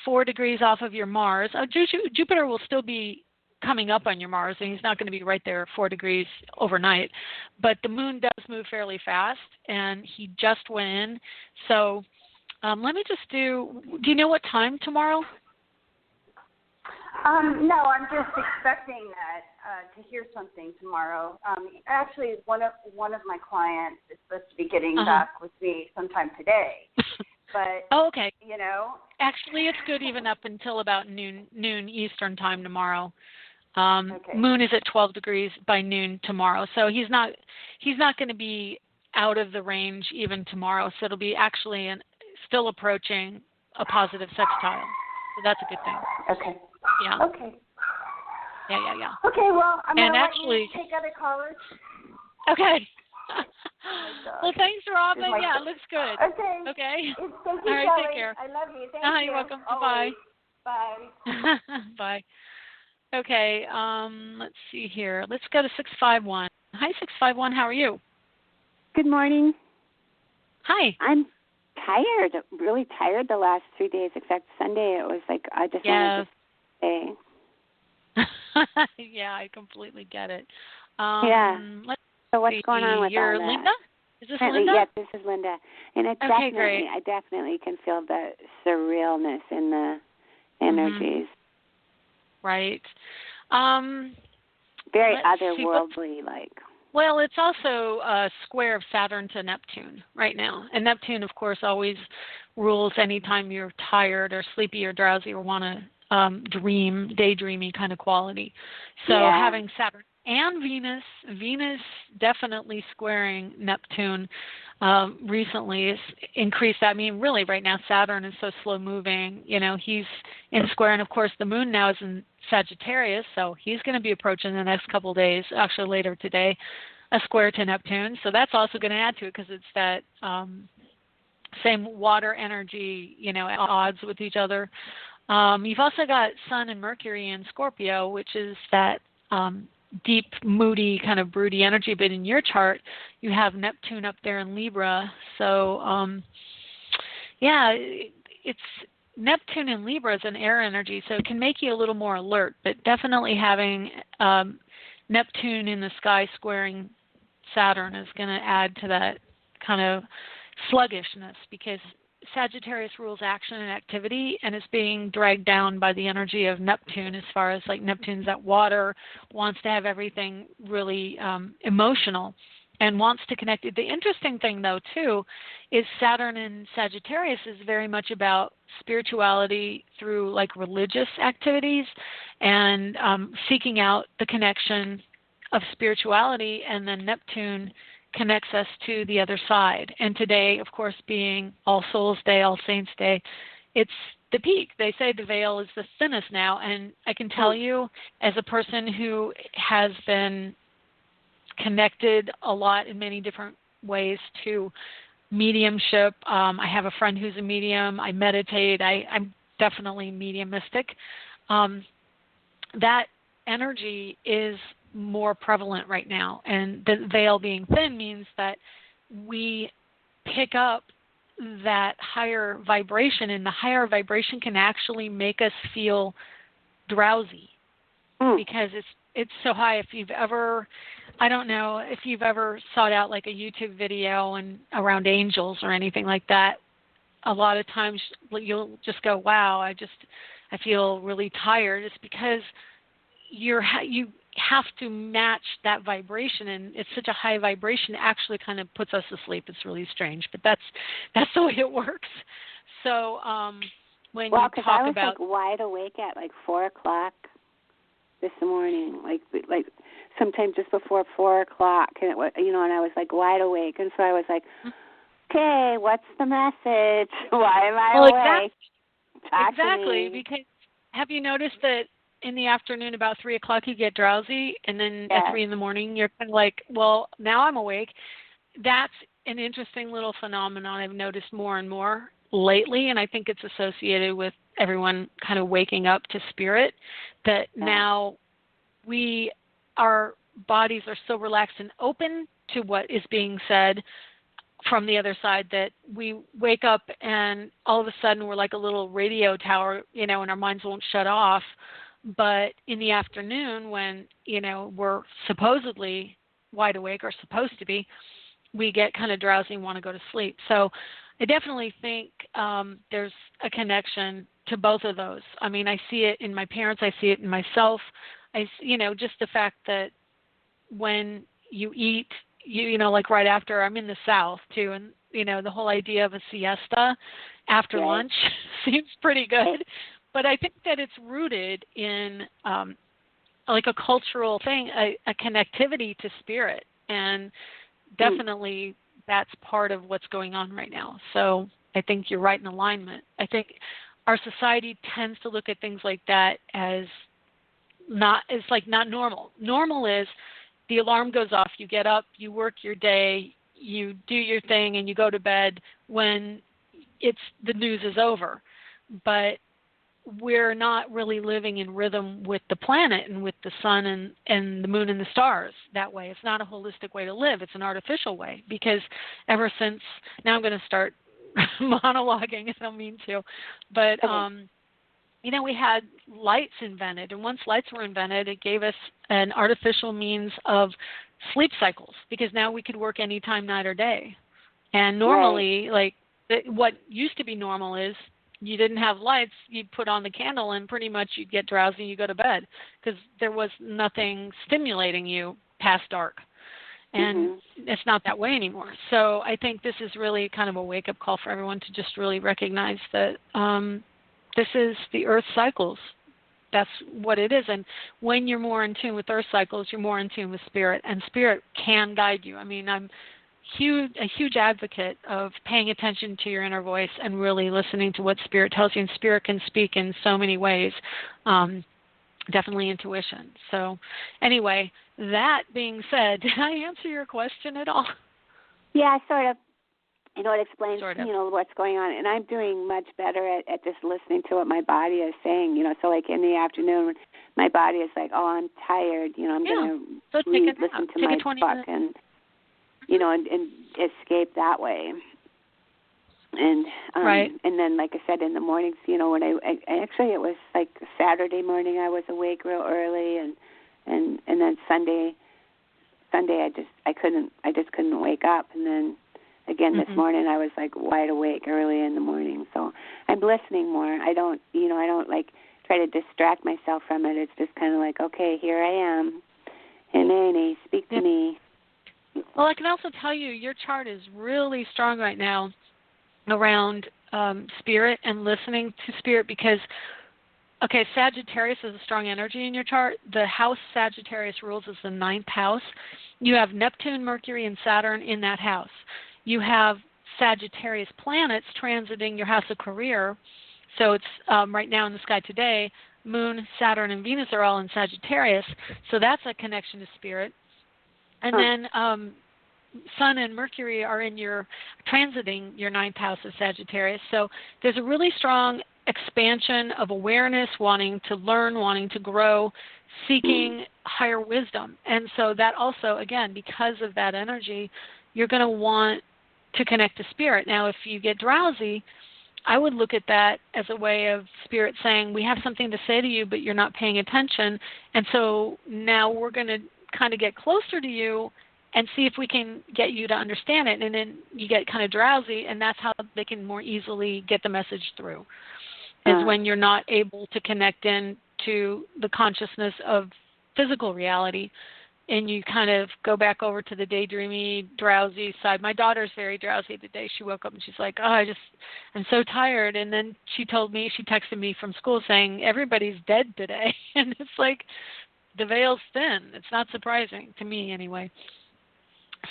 4 degrees off of your Mars. Jupiter will still be coming up on your Mars, and he's not going to be right there 4 degrees overnight. But the moon does move fairly fast, and he just went in. So let me just do you know what time tomorrow? No, I'm just expecting that to hear something tomorrow. Actually, one of my clients is supposed to be getting back with me sometime today. But actually, it's good even up until about noon Eastern time tomorrow. Moon is at 12 degrees by noon tomorrow, so he's not going to be out of the range even tomorrow. So it'll be actually still approaching a positive sextile. So that's a good thing. Okay. Yeah. Okay. Yeah. Okay, well, I'm going to actually take other callers. Okay. Oh well, thanks, Robin. Yeah, it looks good. Okay. Okay. Thank you, All right, Shelley. take care. I love you. Thank you. You're welcome. Bye. Bye. Bye. Okay, let's see here. Let's go to 651. Hi, 651. How are you? Good morning. Hi. I'm tired, really tired the last 3 days, except Sunday. It was like I just wanted to stay. Yeah, I completely get it. So what's going on with You're all that? Linda? Is this Linda? Yes, this is Linda. And it great. I definitely can feel the surrealness in the energies. Right. Very otherworldly, like. Well, it's also a square of Saturn to Neptune right now. And Neptune, of course, always rules anytime you're tired or sleepy or drowsy or want to daydreamy kind of quality. So having Saturn and Venus definitely squaring Neptune recently has increased that. I mean, really, right now Saturn is so slow moving. He's in square, and of course the Moon now is in Sagittarius, so he's going to be approaching the next couple of days, actually later today, a square to Neptune. So that's also going to add to it because it's that same water energy, at odds with each other. You've also got Sun and Mercury in Scorpio, which is that deep, moody, kind of broody energy. But in your chart, you have Neptune up there in Libra. So, it's Neptune in Libra is an air energy, so it can make you a little more alert. But definitely having Neptune in the sky squaring Saturn is going to add to that kind of sluggishness, because Sagittarius rules action and activity, and is being dragged down by the energy of Neptune, as far as like Neptune's that water, wants to have everything really emotional and wants to connect it. The interesting thing, though, too, is Saturn in Sagittarius is very much about spirituality through like religious activities and seeking out the connection of spirituality, and then Neptune connects us to the other side. And today, of course, being All Souls Day, All Saints Day, it's the peak. They say the veil is the thinnest now, and I can tell you, as a person who has been connected a lot in many different ways to mediumship, I have a friend who's a medium, I meditate, I'm definitely mediumistic, that energy is more prevalent right now, and the veil being thin means that we pick up that higher vibration, and the higher vibration can actually make us feel drowsy because it's so high. If you've ever, I don't know if you've ever sought out like a YouTube video and around angels or anything like that, a lot of times you'll just go, wow, I feel really tired. It's because you have to match that vibration, and it's such a high vibration, it actually kind of puts us asleep. It's really strange, but that's the way it works. So when you talk I was about like wide awake at like 4:00 this morning, like sometime just before 4:00, and it was, and I was like wide awake, and so I was like, okay, what's the message? Why am I awake? Exactly, because have you noticed that in the afternoon about 3:00 you get drowsy, and then at 3 a.m. you're kind of like, well, now I'm awake. That's an interesting little phenomenon I've noticed more and more lately, and I think it's associated with everyone kind of waking up to spirit, that now our bodies are so relaxed and open to what is being said from the other side that we wake up and all of a sudden we're like a little radio tower, and our minds won't shut off. But in the afternoon, when, we're supposedly wide awake, or supposed to be, we get kind of drowsy and want to go to sleep. So I definitely think there's a connection to both of those. I mean, I see it in my parents. I see it in myself. Just the fact that when you eat, like right after, I'm in the South too, and, the whole idea of a siesta after lunch seems pretty good. But I think that it's rooted in like a cultural thing, a connectivity to spirit. And definitely that's part of what's going on right now. So I think you're right in alignment. I think our society tends to look at things like that as not normal. Normal is the alarm goes off, you get up, you work your day, you do your thing, and you go to bed when the news is over. But we're not really living in rhythm with the planet and with the sun and the moon and the stars that way. It's not a holistic way to live. It's an artificial way, because ever since, now I'm going to start monologuing, I don't mean to, but, we had lights invented, and once lights were invented, it gave us an artificial means of sleep cycles, because now we could work anytime, night or day. And normally, what used to be normal is you didn't have lights, you'd put on the candle and pretty much you'd get drowsy and you go to bed, because there was nothing stimulating you past dark. And it's not that way anymore. So I think this is really kind of a wake-up call for everyone to just really recognize that this is the Earth cycles. That's what it is. And when you're more in tune with Earth cycles, you're more in tune with Spirit, and Spirit can guide you. I mean, I'm a huge advocate of paying attention to your inner voice and really listening to what Spirit tells you. And Spirit can speak in so many ways, definitely intuition. So anyway, that being said, did I answer your question at all? Yeah, sort of. It explains, sort of. What's going on. And I'm doing much better at just listening to what my body is saying. So like in the afternoon, my body is like, oh, I'm tired. I'm going to listen to my book and and escape that way. And and then, like I said, in the mornings, when I actually, it was like Saturday morning, I was awake real early, and then Sunday I just couldn't wake up, and then again this morning I was like wide awake early in the morning. So I'm listening more. I don't like try to distract myself from it. It's just kind of like, okay, here I am, and Annie, speak to me. Well, I can also tell you your chart is really strong right now around Spirit and listening to Spirit, because, Sagittarius is a strong energy in your chart. The house Sagittarius rules is the 9th house. You have Neptune, Mercury, and Saturn in that house. You have Sagittarius planets transiting your house of career. So it's right now in the sky today, Moon, Saturn, and Venus are all in Sagittarius. So that's a connection to Spirit. And then Sun and Mercury are transiting your 9th house of Sagittarius. So there's a really strong expansion of awareness, wanting to learn, wanting to grow, seeking higher wisdom. And so that also, again, because of that energy, you're going to want to connect to Spirit. Now, if you get drowsy, I would look at that as a way of Spirit saying, we have something to say to you, but you're not paying attention. And so now we're going to kind of get closer to you and see if we can get you to understand it. And then you get kind of drowsy, and that's how they can more easily get the message through, is when you're not able to connect in to the consciousness of physical reality, and you kind of go back over to the daydreamy, drowsy side. My daughter's very drowsy today. She woke up and she's like, I'm so tired. And then she texted me from school saying, everybody's dead today. And it's like, the veil's thin. It's not surprising to me anyway.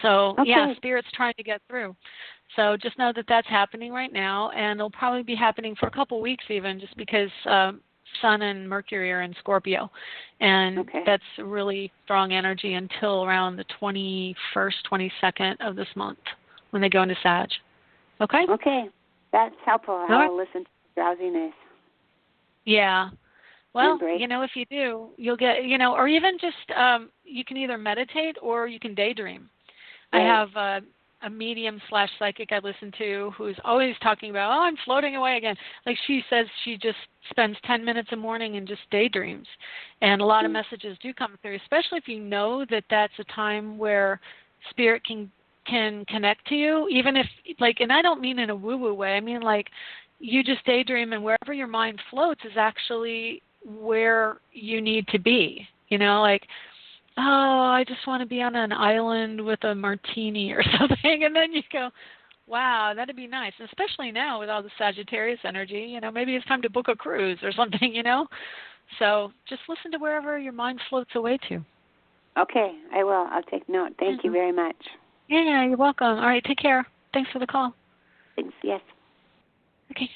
So, Spirit's trying to get through. So just know that that's happening right now, and it'll probably be happening for a couple weeks even, just because Sun and Mercury are in Scorpio. And that's really strong energy until around the 21st, 22nd of this month when they go into Sag. Okay? Okay. That's helpful. I'll listen to drowsiness. Yeah. Well, if you do, you'll get, or even just, you can either meditate or you can daydream. Right. I have a medium/psychic I listen to who's always talking about, I'm floating away again. Like she says she just spends 10 minutes a morning and just daydreams. And a lot of messages do come through, especially if you know that that's a time where Spirit can connect to you, even if, and I don't mean in a woo-woo way. I mean, you just daydream, and wherever your mind floats is actually where you need to be, I just want to be on an island with a martini or something. And then you go, wow, that'd be nice. And especially now with all the Sagittarius energy, maybe it's time to book a cruise or something, So just listen to wherever your mind floats away to. Okay, I will. I'll take note. Thank you very much. Yeah, you're welcome. All right, take care. Thanks for the call. Thanks, yes. Okay.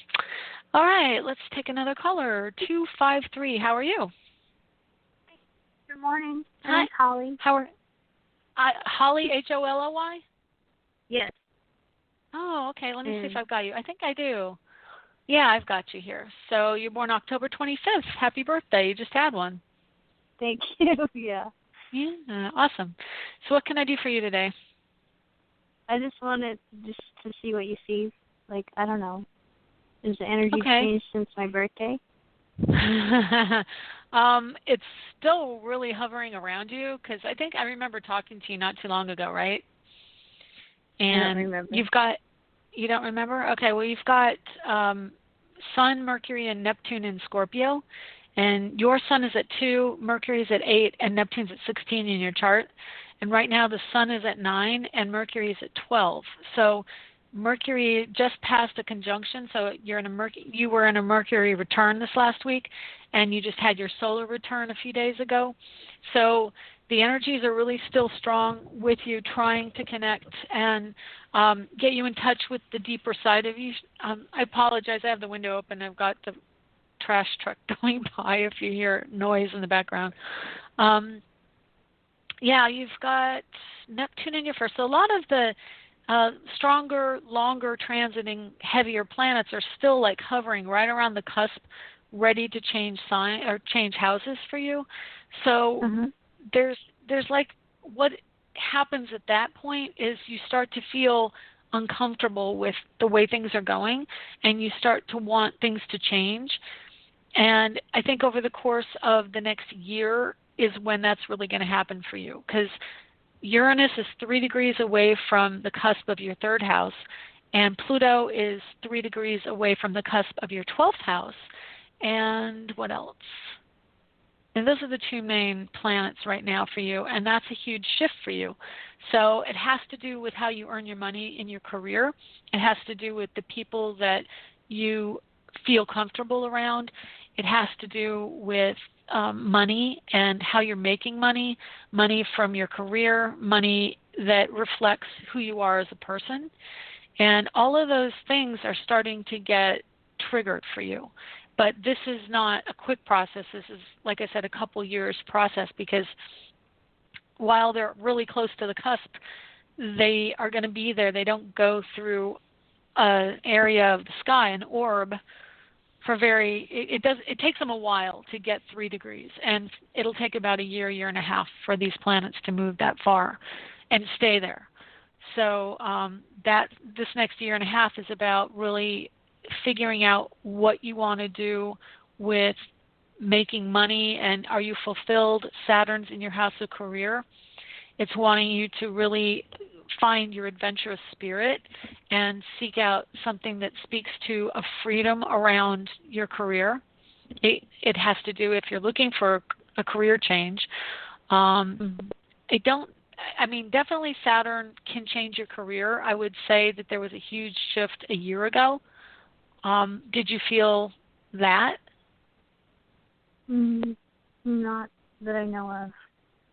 All right, let's take another caller. 253, how are you? Good morning. Hi. My name's Holly. How are Holly, Holly? Yes. Oh, okay. Let me see if I've got you. I think I do. Yeah, I've got you here. So you're born October 25th. Happy birthday. You just had one. Thank you. Yeah. Yeah, awesome. So what can I do for you today? I just wanted to see what you see. Like, I don't know. Has the energy changed since my birthday? It's still really hovering around you because I think I remember talking to you not too long ago, right? And I don't remember. You don't remember? Okay, well, you've got Sun, Mercury, and Neptune in Scorpio. And your Sun is at 2, Mercury is at 8, and Neptune's at 16 in your chart. And right now the Sun is at 9, and Mercury is at 12. So Mercury just passed a conjunction, so you were in a Mercury return this last week, and you just had your solar return a few days ago. So the energies are really still strong with you, trying to connect and get you in touch with the deeper side of you. I apologize, I have the window open. I've got the trash truck going by if you hear noise in the background. Yeah, you've got Neptune in your first. So a lot of the stronger, longer transiting, heavier planets are still like hovering right around the cusp, ready to change sign or change houses for you. So there's like what happens at that point is you start to feel uncomfortable with the way things are going, and you start to want things to change. And I think over the course of the next year is when that's really going to happen for you, because Uranus is 3 degrees away from the cusp of your 3rd house, and Pluto is 3 degrees away from the cusp of your 12th house. And what else? And those are the 2 main planets right now for you, and that's a huge shift for you. So it has to do with how you earn your money in your career. It has to do with the people that you feel comfortable around. It has to do with money and how you're making money from your career, money that reflects who you are as a person. And all of those things are starting to get triggered for you. But this is not a quick process. This is, like I said, a couple years process, because while they're really close to the cusp, they are going to be there. They don't go through an area of the sky, an orb, for it takes them a while to get 3 degrees, and it'll take about a year and a half for these planets to move that far and stay there. So that this next year and a half is about really figuring out what you want to do with making money, and are you fulfilled? Saturn's in your house of career. It's wanting you to really find your adventurous spirit and seek out something that speaks to a freedom around your career. It has to do, if you're looking for a career change, definitely Saturn can change your career. I would say that there was a huge shift a year ago. Did you feel that? Not that I know of.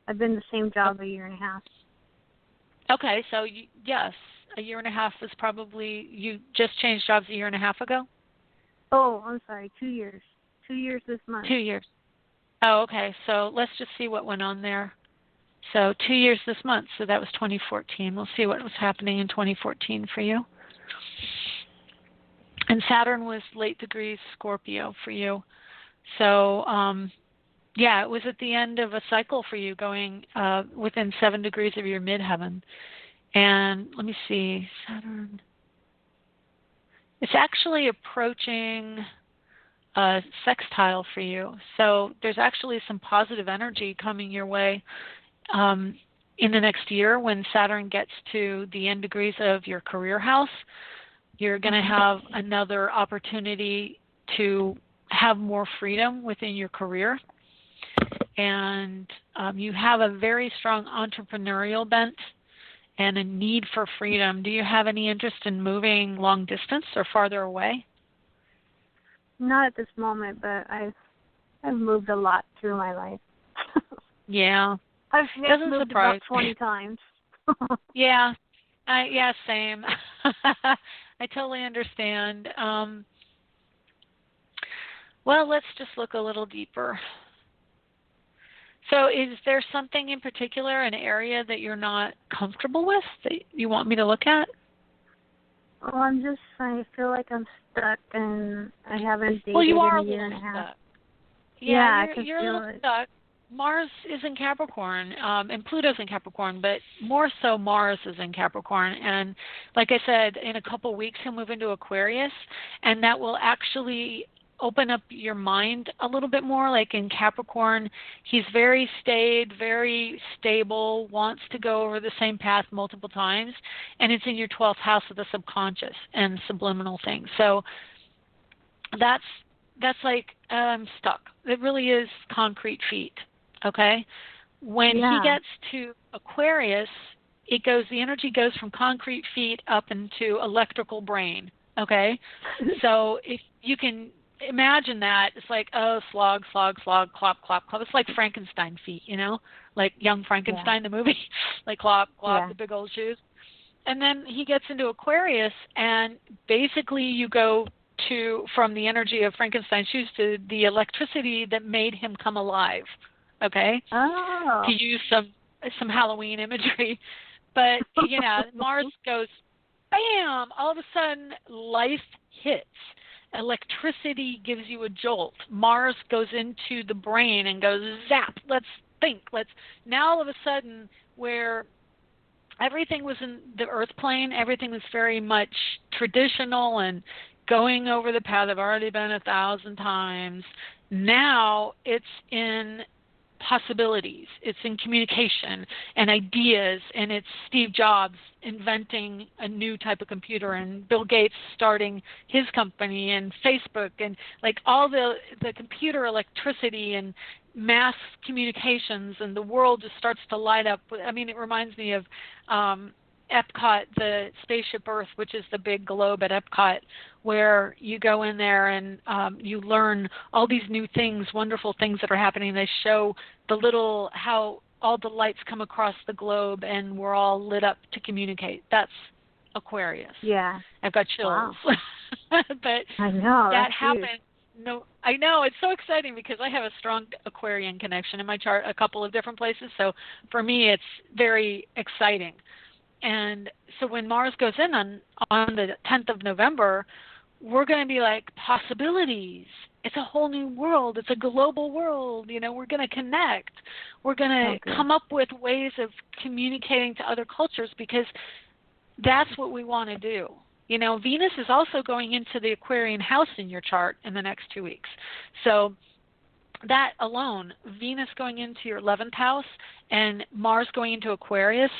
I've been the same job a year and a half. Okay, so yes, a year and a half was probably, you just changed jobs a year and a half ago? Oh, I'm sorry, 2 years. 2 years this month. 2 years. Oh, okay, so let's just see what went on there. So 2 years this month, so that was 2014. We'll see what was happening in 2014 for you. And Saturn was late degrees Scorpio for you. So, yeah, it was at the end of a cycle for you, going within 7 degrees of your midheaven. And let me see, Saturn. It's actually approaching a sextile for you. So there's actually some positive energy coming your way in the next year when Saturn gets to the end degrees of your career house. You're going to have another opportunity to have more freedom within your career. And you have a very strong entrepreneurial bent and a need for freedom. Do you have any interest in moving long distance or farther away? Not at this moment, but I've moved a lot through my life. Yeah. I've moved about 20 times. Yeah. Same. I totally understand. Well, let's just look a little deeper. So is there something in particular, an area that you're not comfortable with that you want me to look at? Oh, I feel like I'm stuck and I haven't dated you are in a year and a half. Stuck. Yeah, I can you're a feel little it. stuck. Mars is in Capricorn, and Pluto's in Capricorn, but more so Mars is in Capricorn. And like I said, in a couple weeks he'll move into Aquarius, and that will actually open up your mind a little bit more. Like in Capricorn, he's very staid, very stable, wants to go over the same path multiple times, and it's in your 12th house of the subconscious and subliminal things. So that's like I'm stuck. It really is concrete feet. Okay? When he gets to Aquarius, the energy goes from concrete feet up into electrical brain. Okay? So if you can imagine that, it's like, slog, slog, slog, clop, clop, clop. It's like Frankenstein feet, like Young Frankenstein, the movie, like clop, clop, the big old shoes. And then he gets into Aquarius, and basically you go from the energy of Frankenstein's shoes to the electricity that made him come alive. Okay? Oh. To use some Halloween imagery. But, Mars goes, bam! All of a sudden, life hits. Electricity gives you a jolt. Mars goes into the brain and goes, zap, let's think. Now all of a sudden, where everything was in the earth plane, everything was very much traditional and going over the path I've already been 1,000 times. Now it's in possibilities. It's in communication and ideas, and it's Steve Jobs inventing a new type of computer, and Bill Gates starting his company, and Facebook, and like all the computer electricity and mass communications, and the world just starts to light up. I mean, it reminds me of Epcot, the Spaceship Earth, which is the big globe at Epcot, where you go in there and you learn all these new things, wonderful things that are happening. They show how all the lights come across the globe, and we're all lit up to communicate. That's Aquarius. Yeah. I've got chills. Wow. But I know that happened. Huge. No, I know, it's so exciting because I have a strong Aquarian connection in my chart, a couple of different places. So for me, it's very exciting. And so when Mars goes in on the 10th of November, we're going to be like, possibilities. It's a whole new world. It's a global world. We're going to connect. We're going to come up with ways of communicating to other cultures, because that's what we want to do. Venus is also going into the Aquarian house in your chart in the next 2 weeks. So that alone, Venus going into your 11th house and Mars going into Aquarius,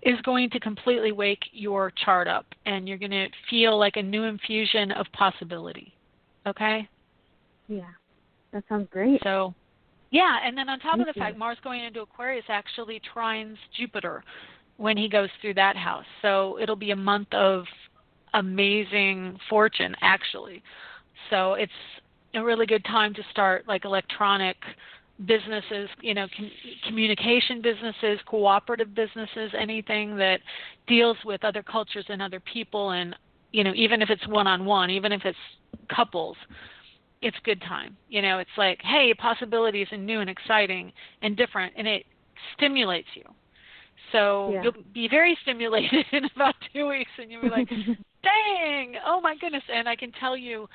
is going to completely wake your chart up, and you're going to feel like a new infusion of possibility. Okay? Yeah. That sounds great. So, yeah, and then on top of the fact, Mars going into Aquarius actually trines Jupiter when he goes through that house. So it'll be a month of amazing fortune, actually. So it's a really good time to start like electronic businesses, communication businesses, cooperative businesses, anything that deals with other cultures and other people, and even if it's one-on-one, even if it's couples, it's good time. It's like, hey, possibilities and new and exciting and different, and it stimulates you. So you'll be very stimulated in about 2 weeks, and you'll be like, dang, oh my goodness. And I can tell you,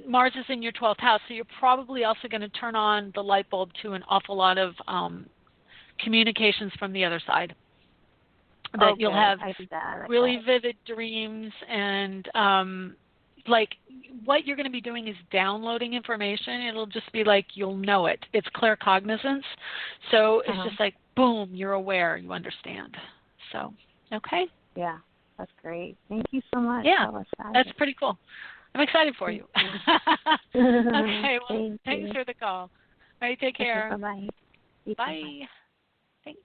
Mars is in your 12th house, so you're probably also going to turn on the light bulb to an awful lot of communications from the other side. That you'll have really vivid dreams, and like what you're going to be doing is downloading information. It'll just be like you'll know it. It's claircognizance. So it's just like, boom, you're aware, you understand. So, okay. Yeah, that's great. Thank you so much. Yeah, that's pretty cool. I'm excited for you. Okay, well, thanks for the call. All right, take care. Okay, bye-bye. Bye. Thanks.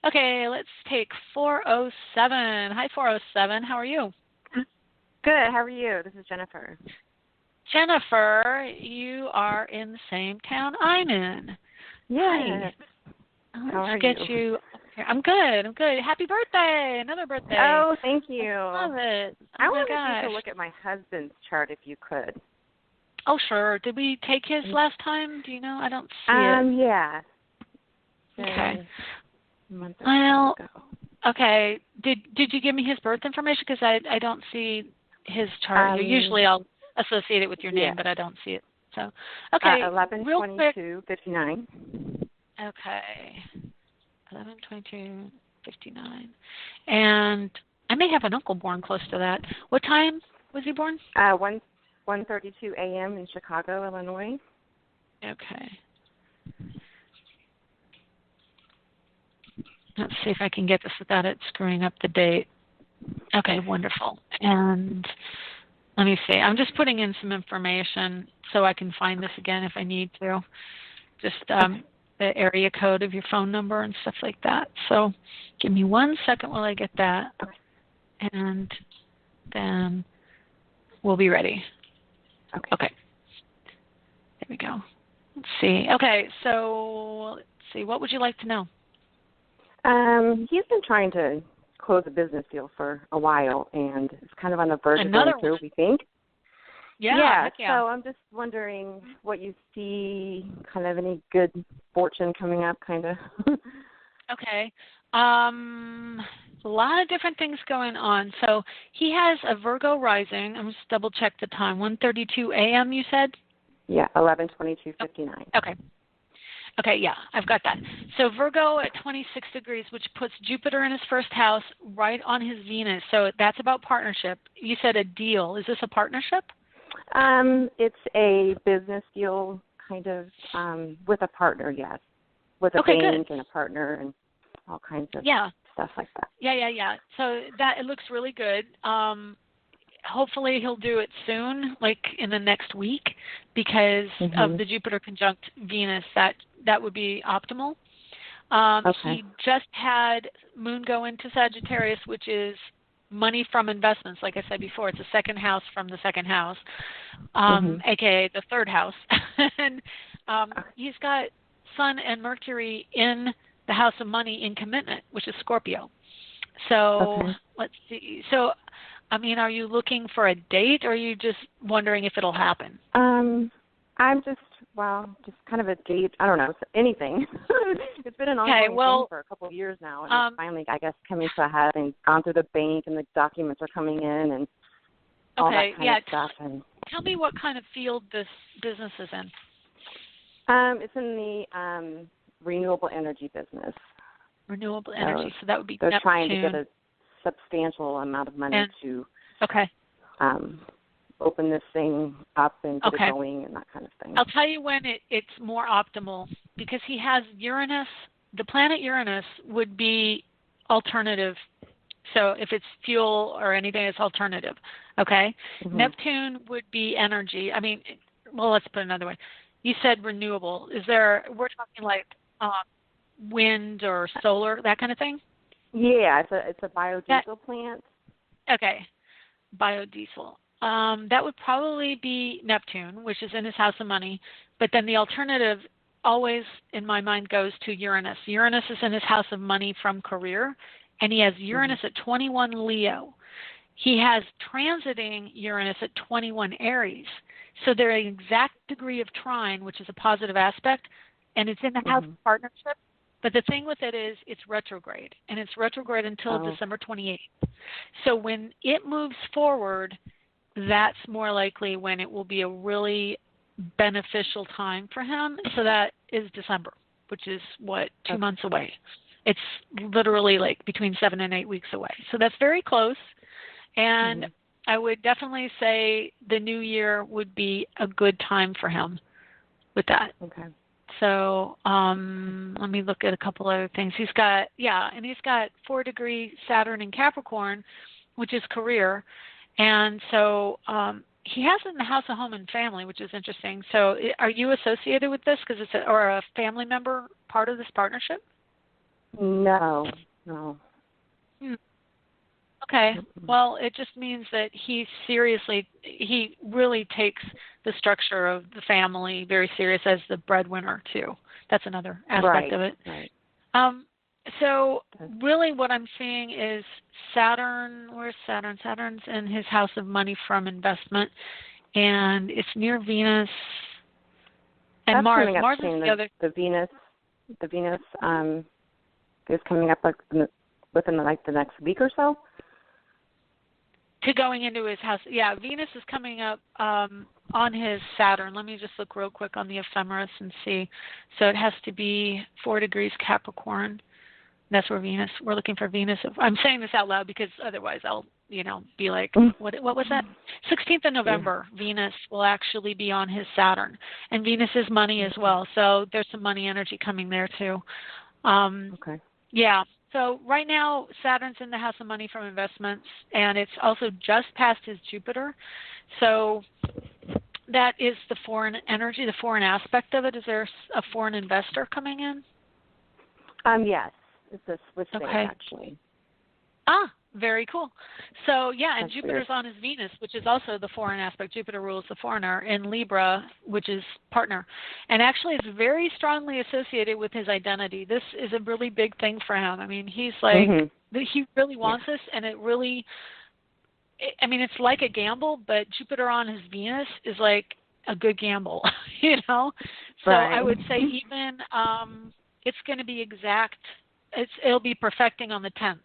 Okay, let's take 407. Hi, 407. How are you? Good. How are you? This is Jennifer. Jennifer, you are in the same town I'm in. Yeah. Let's get you. I'm good. Happy birthday. Another birthday. Oh, thank you. I love it. I wanted you to look at my husband's chart if you could. Oh, sure. Did we take his last time? Do you know? I don't see it. Yeah. Okay. A month or Well, so ago. okay. Did you give me his birth information? Because I don't see his chart here. Usually I'll associate it with your name, but I don't see it. So, okay, real quick. 11/22/59. Okay. 11/22/59. And I may have an uncle born close to that. What time was he born? 1:32 a.m. in Chicago, Illinois. Okay. Let's see if I can get this without it screwing up the date. Okay, wonderful. And let me see. I'm just putting in some information so I can find this again if I need to. Just the area code of your phone number and stuff like that. So give me 1 second while I get that. And then we'll be ready. Okay. There we go. Let's see. Okay, so let's see. What would you like to know? He's been trying to close a business deal for a while, and it's kind of on the verge of going through, we think. Yeah. So I'm just wondering what you see, kind of any good fortune coming up, kind of. Okay. A lot of different things going on. So he has a Virgo rising. I'm just double check the time. 1:32 a.m. You said? Yeah, 11/22/59. Okay, yeah, I've got that. So Virgo at 26 degrees, which puts Jupiter in his first house right on his Venus. So that's about partnership. You said a deal. Is this a partnership? It's a business deal, kind of, with a partner, yes. With a bank and a partner and all kinds of stuff like that. Yeah. So that it looks really good. Hopefully he'll do it soon, like in the next week, because of the Jupiter conjunct Venus. That would be optimal. He just had Moon go into Sagittarius, which is money from investments. Like I said before, it's the second house from the second house, aka the third house. And he's got Sun and Mercury in the house of money in commitment, which is Scorpio. So let's see. So, I mean, are you looking for a date, or are you just wondering if it'll happen? I'm just kind of a date. I don't know, anything. It's been an ongoing thing for a couple of years now, and it's finally, I guess, coming to a head and gone through the bank, and the documents are coming in, and all that kind of stuff. And tell me what kind of field this business is in. It's in the renewable energy business. Renewable energy, so that would be they're Neptune. Trying to get a substantial amount of money to open this thing up and get it going and that kind of thing. I'll tell you when it's more optimal, because he has Uranus. The planet Uranus would be alternative. So if it's fuel or anything, it's alternative. Okay? Neptune would be energy. I mean, well, let's put it another way. You said renewable. We're talking like wind or solar, that kind of thing? Yeah, it's a biodiesel plant. Okay, biodiesel. That would probably be Neptune, which is in his house of money. But then the alternative always, in my mind, goes to Uranus. Uranus is in his house of money from career, and he has Uranus at 21 Leo. He has transiting Uranus at 21 Aries. So they're an exact degree of trine, which is a positive aspect, and it's in the house of partnership. But the thing with it is it's retrograde, and it's retrograde until December 28th. So when it moves forward, that's more likely when it will be a really beneficial time for him. So that is December, which is, 2 months away. It's literally like between 7 and 8 weeks away. So that's very close. And I would definitely say the new year would be a good time for him with that. Okay. So let me look at a couple other things. He's got 4-degree Saturn in Capricorn, which is career. And so he has it in the house of home and family, which is interesting. So are you associated with this or a family member part of this partnership? No. Okay. Well, it just means that he really takes the structure of the family very serious as the breadwinner too. That's another aspect of it. Right. So really what I'm seeing is Saturn. Where's Saturn? Saturn's in his house of money from investment, and it's near Venus and That's Mars. Mars is the Venus the Venus is coming up within the next week or so. To going into his house. Yeah, Venus is coming up on his Saturn. Let me just look real quick on the ephemeris and see. So it has to be 4 degrees Capricorn. That's where Venus, we're looking for Venus. I'm saying this out loud because otherwise I'll, be like, what was that? 16th of November, Venus will actually be on his Saturn. And Venus is money as well. So there's some money energy coming there too. Okay. Yeah. So right now, Saturn's in the house of money from investments, and it's also just past his Jupiter. So that is the foreign energy, the foreign aspect of it. Is there a foreign investor coming in? Yes. It's a Swiss bank, actually. Ah, very cool. So, yeah, and That's Jupiter's weird. on his Venus, which is also the foreign aspect. Jupiter rules the foreigner in Libra, which is partner. And actually it's very strongly associated with his identity. This is a really big thing for him. I mean, he's like, he really wants this, and it really, it's like a gamble, but Jupiter on his Venus is like a good gamble, So Right. I would say even it's going to be exact. It'll be perfecting on the 10th.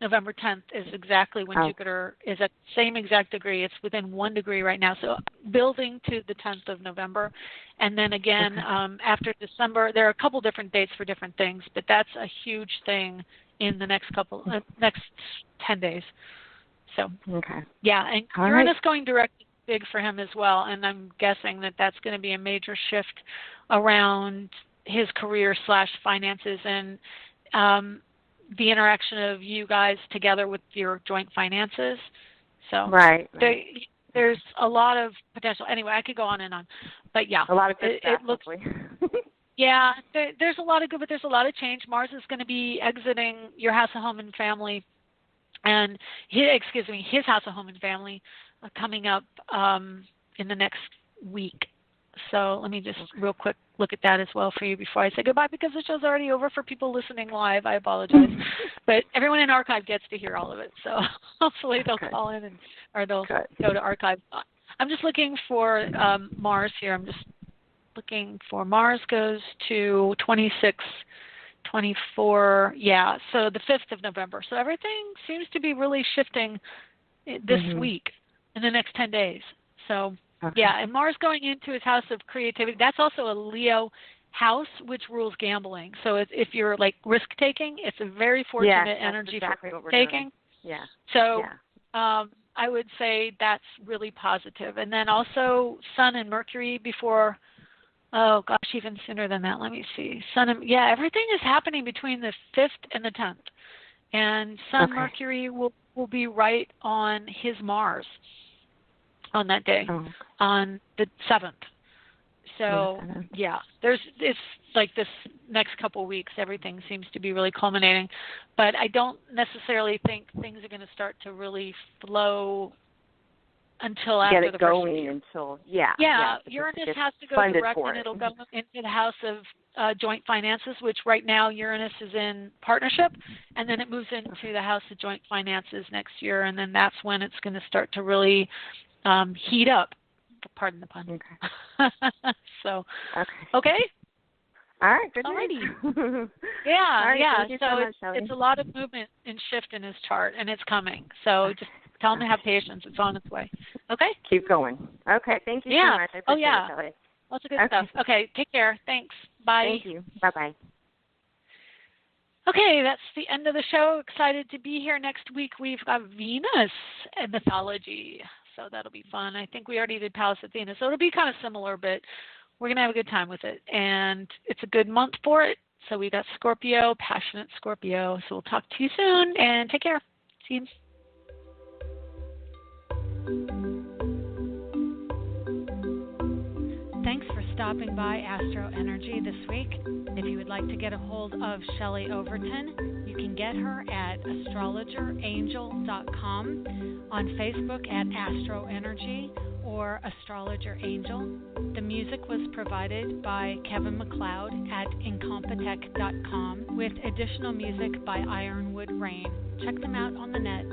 November 10th is exactly when Jupiter is at the same exact degree. It's within 1 degree right now. So building to the 10th of November. And then again, after December, there are a couple different dates for different things, but that's a huge thing in the next 10 days. So, yeah, and Uranus going direct is big for him as well. And I'm guessing that that's going to be a major shift around his career / finances and the interaction of you guys together with your joint finances. So there's a lot of potential. Anyway, I could go on and on, but yeah, a lot of good stuff. It looks. Yeah, there's a lot of good, but there's a lot of change. Mars is going to be exiting your house of home and family, and his house of home and family coming up in the next week. So let me just real quick look at that as well for you before I say goodbye, because the show's already over for people listening live. I apologize. But everyone in archive gets to hear all of it. So hopefully they'll call in or they'll go to archive. I'm just looking for Mars here. I'm just looking for Mars goes to 26, 24. Yeah, so the 5th of November. So everything seems to be really shifting this week in the next 10 days. So yeah, and Mars going into his house of creativity, that's also a Leo house, which rules gambling. So if you're like risk-taking, it's a very fortunate energy for taking. Yeah. So I would say that's really positive. And then also Sun and Mercury before, even sooner than that. Let me see. Everything is happening between the 5th and the 10th. And Sun Mercury will be right on his Mars on that day, on the 7th. So, it's like this next couple weeks, everything seems to be really culminating. But I don't necessarily think things are going to start to really flow until after the first of the year. Uranus has to go direct, and it'll go into the house of joint finances, which right now Uranus is in partnership, and then it moves into the house of joint finances next year, and then that's when it's going to start to really heat up. Pardon the pun. So, okay. All right, good. Alrighty. Thank you so much, Shelley. it's a lot of movement and shift in his chart, and it's coming. So just tell him to have patience. It's on its way. Okay? Keep going. Okay, thank you so much. I appreciate it, Shelley. Lots of good stuff. Okay, take care. Thanks. Bye. Thank you. Bye-bye. Okay, that's the end of the show. Excited to be here next week. We've got Venus and Mythology, so that'll be fun. I think we already did Pallas Athena, so it'll be kind of similar, but we're going to have a good time with it. And it's a good month for it. So we got Scorpio, passionate Scorpio. So we'll talk to you soon, and take care. See you. Thanks for stopping by AstroEnergy this week. If you would like to get a hold of Shelley Overton, you can get her at astrologerangel.com, on Facebook at AstroEnergy or Astrologer Angel. The music was provided by Kevin MacLeod at incompetech.com with additional music by Ironwood Rain. Check them out on the net